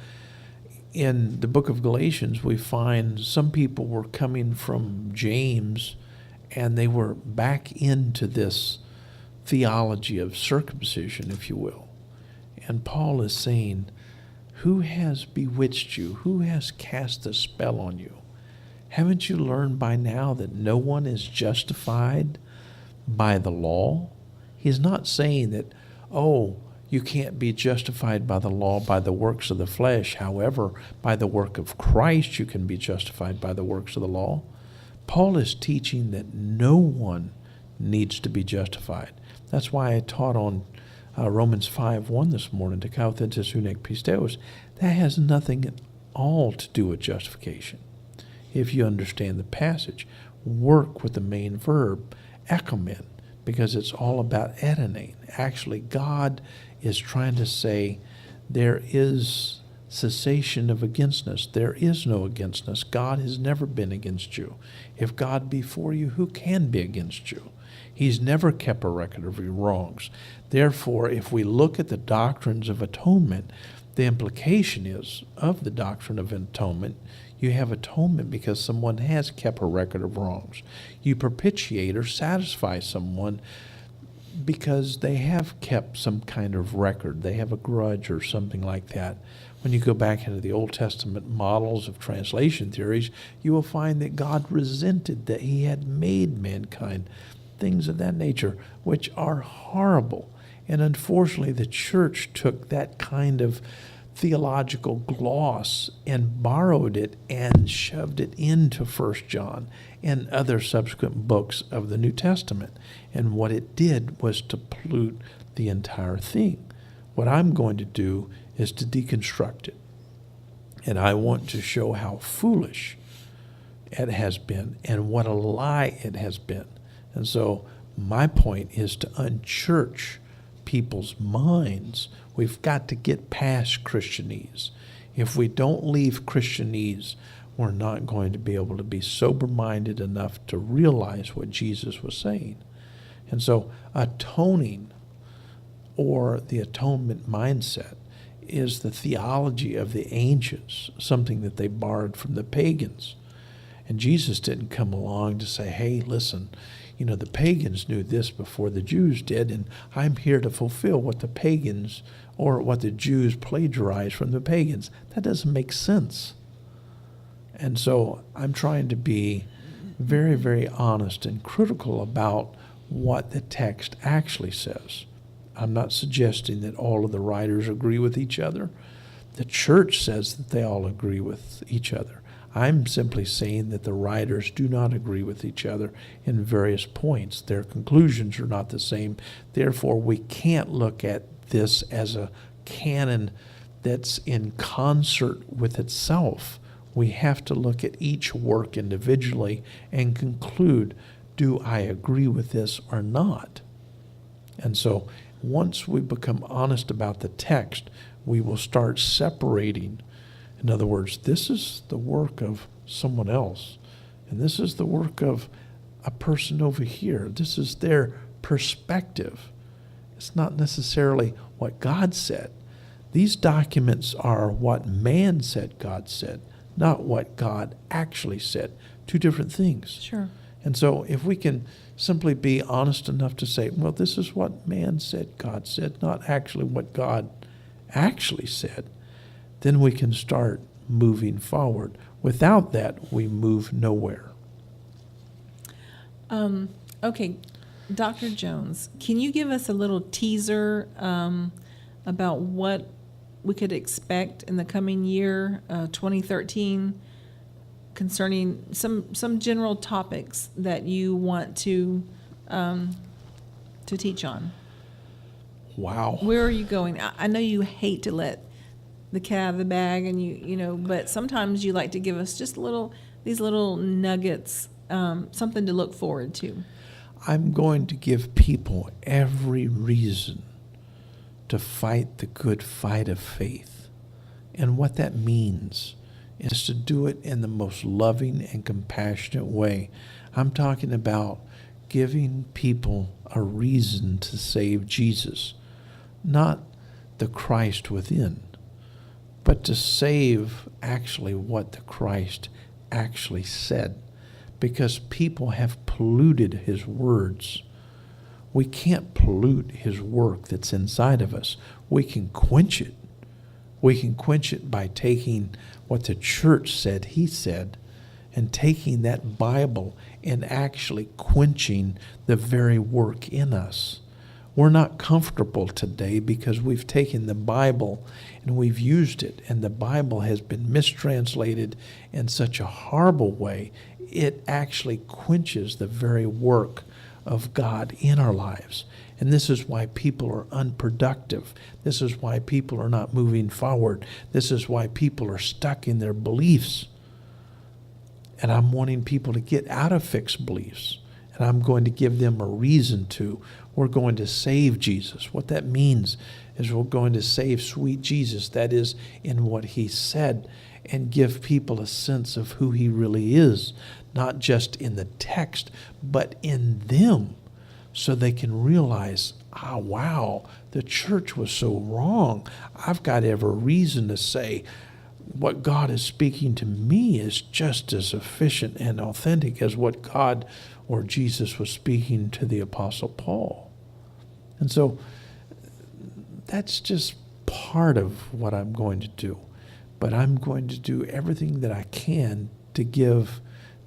in the book of Galatians, we find some people were coming from James, and they were back into this theology of circumcision, if you will. And Paul is saying, who has bewitched you? Who has cast a spell on you? Haven't you learned by now that no one is justified by the law? He's not saying that, you can't be justified by the law by the works of the flesh. However, by the work of Christ, you can be justified by the works of the law. Paul is teaching that no one needs to be justified. That's why I taught on Romans 5:1 this morning, to kauthentis hunec pisteos. That has nothing at all to do with justification. If you understand the passage, work with the main verb, ekomen, because it's all about edene. Actually, God is trying to say there is cessation of againstness. There is no againstness. God has never been against you. If God be for you, who can be against you? He's never kept a record of your wrongs. Therefore, if we look at the doctrines of atonement, the implication is of the doctrine of atonement, you have atonement because someone has kept a record of wrongs. You propitiate or satisfy someone because they have kept some kind of record. They have a grudge or something like that. When you go back into the Old Testament models of translation theories, you will find that God resented that he had made mankind, things of that nature, which are horrible. And unfortunately, the church took that kind of theological gloss and borrowed it and shoved it into 1 John and other subsequent books of the New Testament. And what it did was to pollute the entire thing. What I'm going to do is to deconstruct it. And I want to show how foolish it has been and what a lie it has been. And so my point is to unchurch people's minds. We've got to get past Christianese. If we don't leave Christianese, we're not going to be able to be sober-minded enough to realize what Jesus was saying. And so atoning, or the atonement mindset, is the theology of the ancients, something that they borrowed from the pagans. And Jesus didn't come along to say, hey, listen, the pagans knew this before the Jews did, and I'm here to fulfill what the pagans or what the Jews plagiarized from the pagans. That doesn't make sense. And so I'm trying to be very, very honest and critical about what the text actually says. I'm not suggesting that all of the writers agree with each other. The church says that they all agree with each other. I'm simply saying that the writers do not agree with each other in various points. Their conclusions are not the same. Therefore, we can't look at this as a canon that's in concert with itself. We have to look at each work individually and conclude, do I agree with this or not? And so once we become honest about the text, we will start separating. In other words, this is the work of someone else, and this is the work of a person over here. This is their perspective. It's not necessarily what God said. These documents are what man said God said, not what God actually said. Two different things. Sure. And so if we can simply be honest enough to say, well, this is what man said God said, not actually what God actually said, then we can start moving forward. Without that, we move nowhere. Okay, Dr. Jones, can you give us a little teaser about what we could expect in the coming year, 2013, concerning some general topics that you want to teach on? Wow. Where are you going? I know you hate to let the cat out of the bag, and you know, but sometimes you like to give us just these little nuggets, something to look forward to. I'm going to give people every reason to fight the good fight of faith. And what that means is to do it in the most loving and compassionate way. I'm talking about giving people a reason to save Jesus, not the Christ within, but to save actually what the Christ actually said, because people have polluted his words. We can't pollute his work that's inside of us. We can quench it. We can quench it by taking what the church said he said and taking that Bible and actually quenching the very work in us. We're not comfortable today because we've taken the Bible and we've used it, and the Bible has been mistranslated in such a horrible way. It actually quenches the very work of God in our lives. And this is why people are unproductive. This is why people are not moving forward. This is why people are stuck in their beliefs. And I'm wanting people to get out of fixed beliefs. And I'm going to give them a reason to. We're going to save Jesus. What that means is we're going to save sweet Jesus. That is, in what he said, and give people a sense of who he really is, not just in the text, but in them, so they can realize, wow, the church was so wrong. I've got every reason to say what God is speaking to me is just as efficient and authentic as what God or Jesus was speaking to the Apostle Paul. And so that's just part of what I'm going to do. But I'm going to do everything that I can to give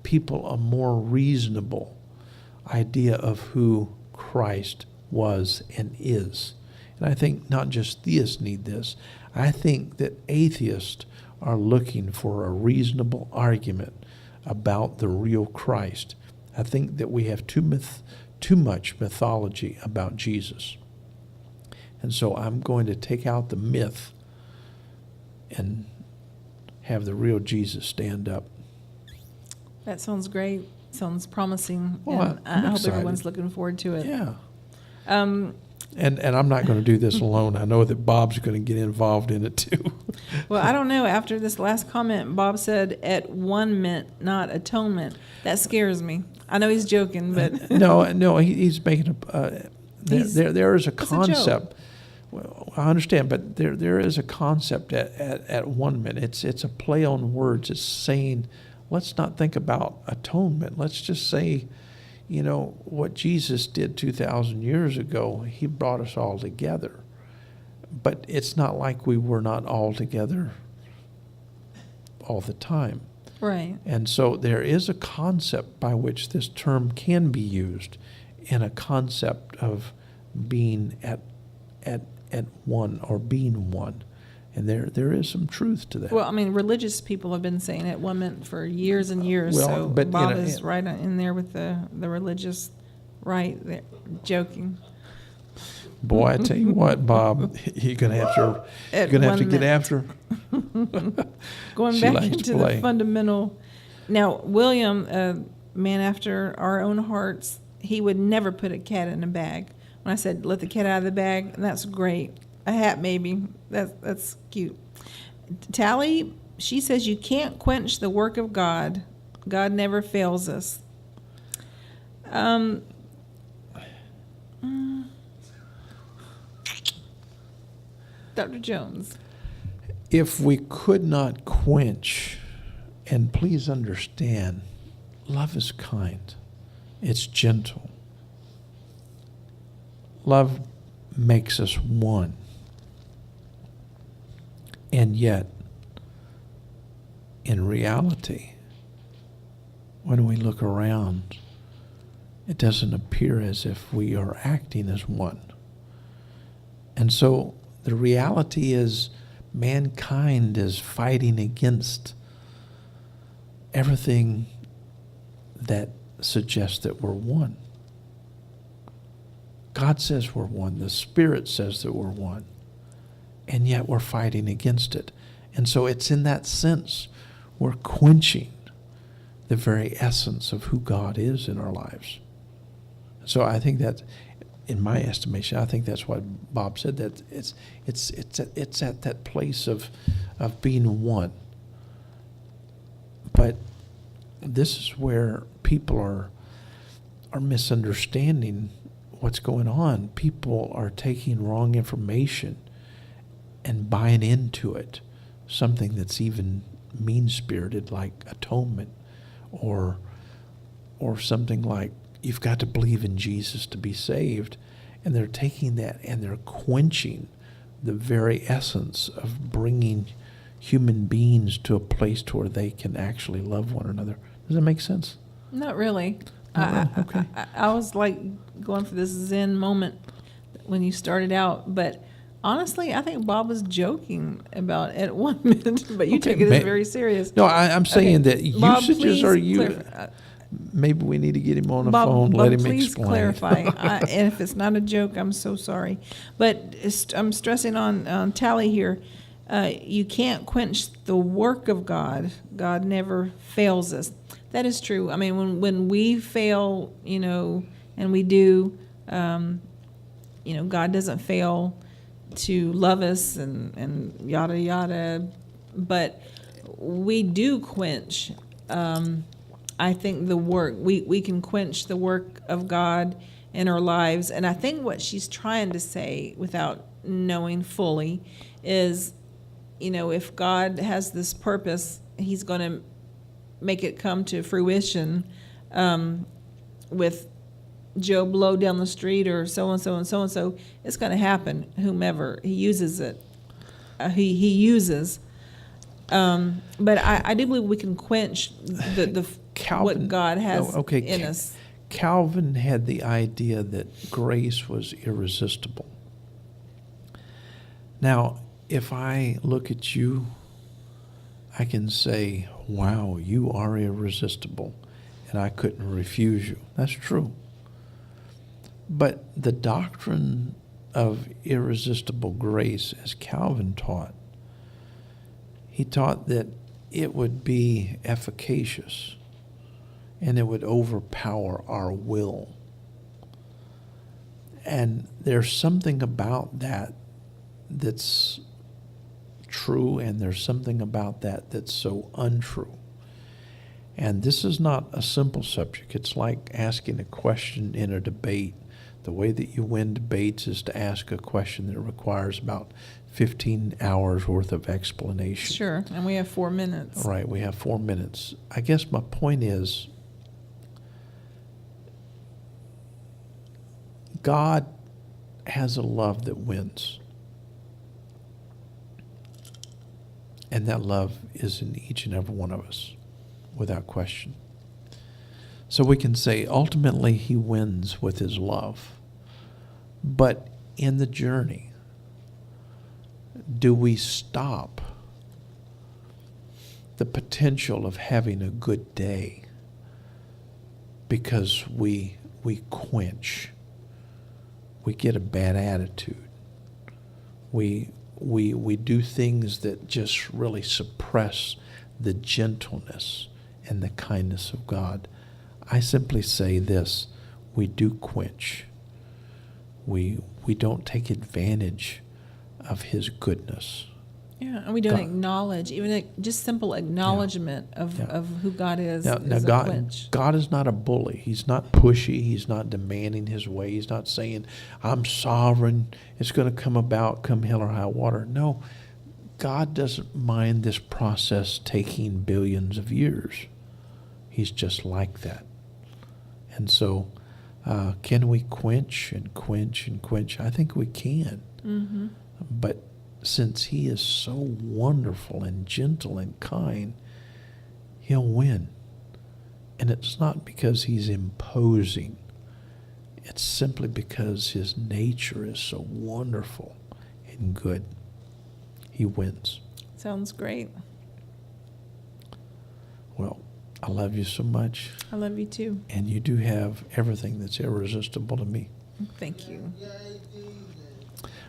people a more reasonable idea of who Christ was and is. And I think not just theists need this. I think that atheists are looking for a reasonable argument about the real Christ. I think that we have too much mythology about Jesus. And so I'm going to take out the myth and have the real Jesus stand up. That sounds great. Sounds promising. Well, and I'm I hope excited. everyone's looking forward to it. Yeah. Um, And I'm not going to do this alone. I know that Bob's going to get involved in it too. well, I don't know. After this last comment, Bob said at one mint, not atonement. That scares me. I know he's joking, but No, he's making there is a it's a joke. concept. Well, I understand, but there is a concept at one minute. It's a play on words. It's saying, let's not think about atonement. Let's just say, what Jesus did 2,000 years ago, he brought us all together. But it's not like we were not all together all the time. Right. And so there is a concept by which this term can be used, in a concept of being at one, or being one. And there is some truth to that. Well, I mean, religious people have been saying it one for years and years. Well, so but Bob is right in there with the religious right there, joking. Boy, I tell you what, Bob, you're gonna have to get after. Going She back likes to into play. the fundamental. Now, William, a man after our own hearts, he would never put a cat in a bag. When I said let the cat out of the bag, and that's great. A hat maybe. That's cute. Tally, she says you can't quench the work of God. God never fails us. Dr. Jones. If we could not quench, and please understand, love is kind. It's gentle. Love makes us one. And yet, in reality, when we look around, it doesn't appear as if we are acting as one. And so the reality is, mankind is fighting against everything that suggests that we're one. God says we're one. The Spirit says that we're one. And yet we're fighting against it. And so it's in that sense we're quenching the very essence of who God is in our lives. So I think that, in my estimation, I think that's what Bob said, that it's at that place of being one. But this is where people are misunderstanding what's going on. People are taking wrong information and buying into it, something that's even mean-spirited, like atonement, or something like you've got to believe in Jesus to be saved. And they're taking that and they're quenching the very essence of bringing human beings to a place to where they can actually love one another. Does that make sense? Not really. Okay. I was like going for this Zen moment when you started out, but honestly, I think Bob was joking about it at 1 minute, but you Okay, took it as very serious. No, I'm saying that Bob, usages please are you. clarify. Maybe we need to get him on the Bob, phone, Bob, let him please explain. clarify. And if it's not a joke, I'm so sorry. But I'm stressing on Tally here. You can't quench the work of God. God never fails us. That is true. I mean, when we fail, and we do, God doesn't fail to love us and yada, yada. But we do quench, I think, the work. We can quench the work of God in our lives. And I think what she's trying to say, without knowing fully, is, if God has this purpose, he's going to make it come to fruition with Joe Blow down the street or so-and-so and so-and-so. It's going to happen, whomever he uses it. He uses. But I do believe we can quench the Calvin, what God has in Ca- us. Calvin had the idea that grace was irresistible. Now, if I look at you, I can say, wow, you are irresistible, and I couldn't refuse you. That's true. But the doctrine of irresistible grace, as Calvin taught, he taught that it would be efficacious and it would overpower our will. And there's something about that that's true, and there's something about that that's so untrue. And this is not a simple subject. It's like asking a question in a debate. The way that you win debates is to ask a question that requires about 15 hours worth of explanation. Sure, and we have 4 minutes. Right, we have 4 minutes. I guess my point is, God has a love that wins. And that love is in each and every one of us, without question. So we can say, ultimately, he wins with his love. But in the journey, do we stop the potential of having a good day because we quench? We get a bad attitude. We do things that just really suppress the gentleness and the kindness of God. I simply say this: we do quench. We don't take advantage of his goodness. Yeah, and we don't God. acknowledge, even just simple acknowledgement of who God is. Now is a God, quench. God is not a bully. He's not pushy. He's not demanding his way. He's not saying, I'm sovereign. It's going to come about, come hell or high water. No, God doesn't mind this process taking billions of years. He's just like that. And so, can we quench and quench and quench? I think we can. Mm-hmm. But since he is so wonderful and gentle and kind, he'll win. And it's not because he's imposing. It's simply because his nature is so wonderful and good. He wins. Sounds great. Well, I love you so much. I love you too. And you do have everything that's irresistible to me. Thank you.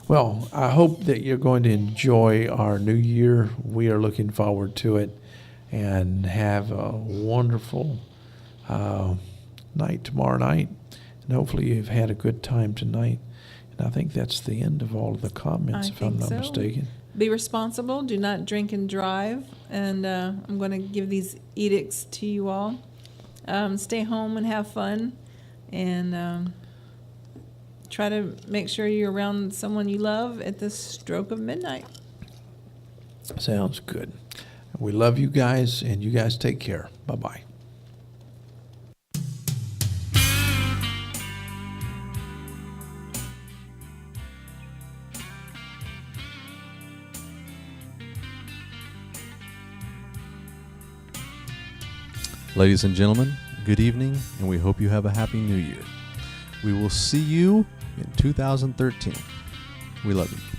Well, I hope that you're going to enjoy our new year. We are looking forward to it, and have a wonderful night tomorrow night. And hopefully you've had a good time tonight. And I think that's the end of all of the comments, if I'm not mistaken. Be responsible. Do not drink and drive. And I'm going to give these edicts to you all. Stay home and have fun. And try to make sure you're around someone you love at the stroke of midnight. Sounds good. We love you guys, and you guys take care. Bye-bye. Ladies and gentlemen, good evening, and we hope you have a happy new year. We will see you in 2013. We love you.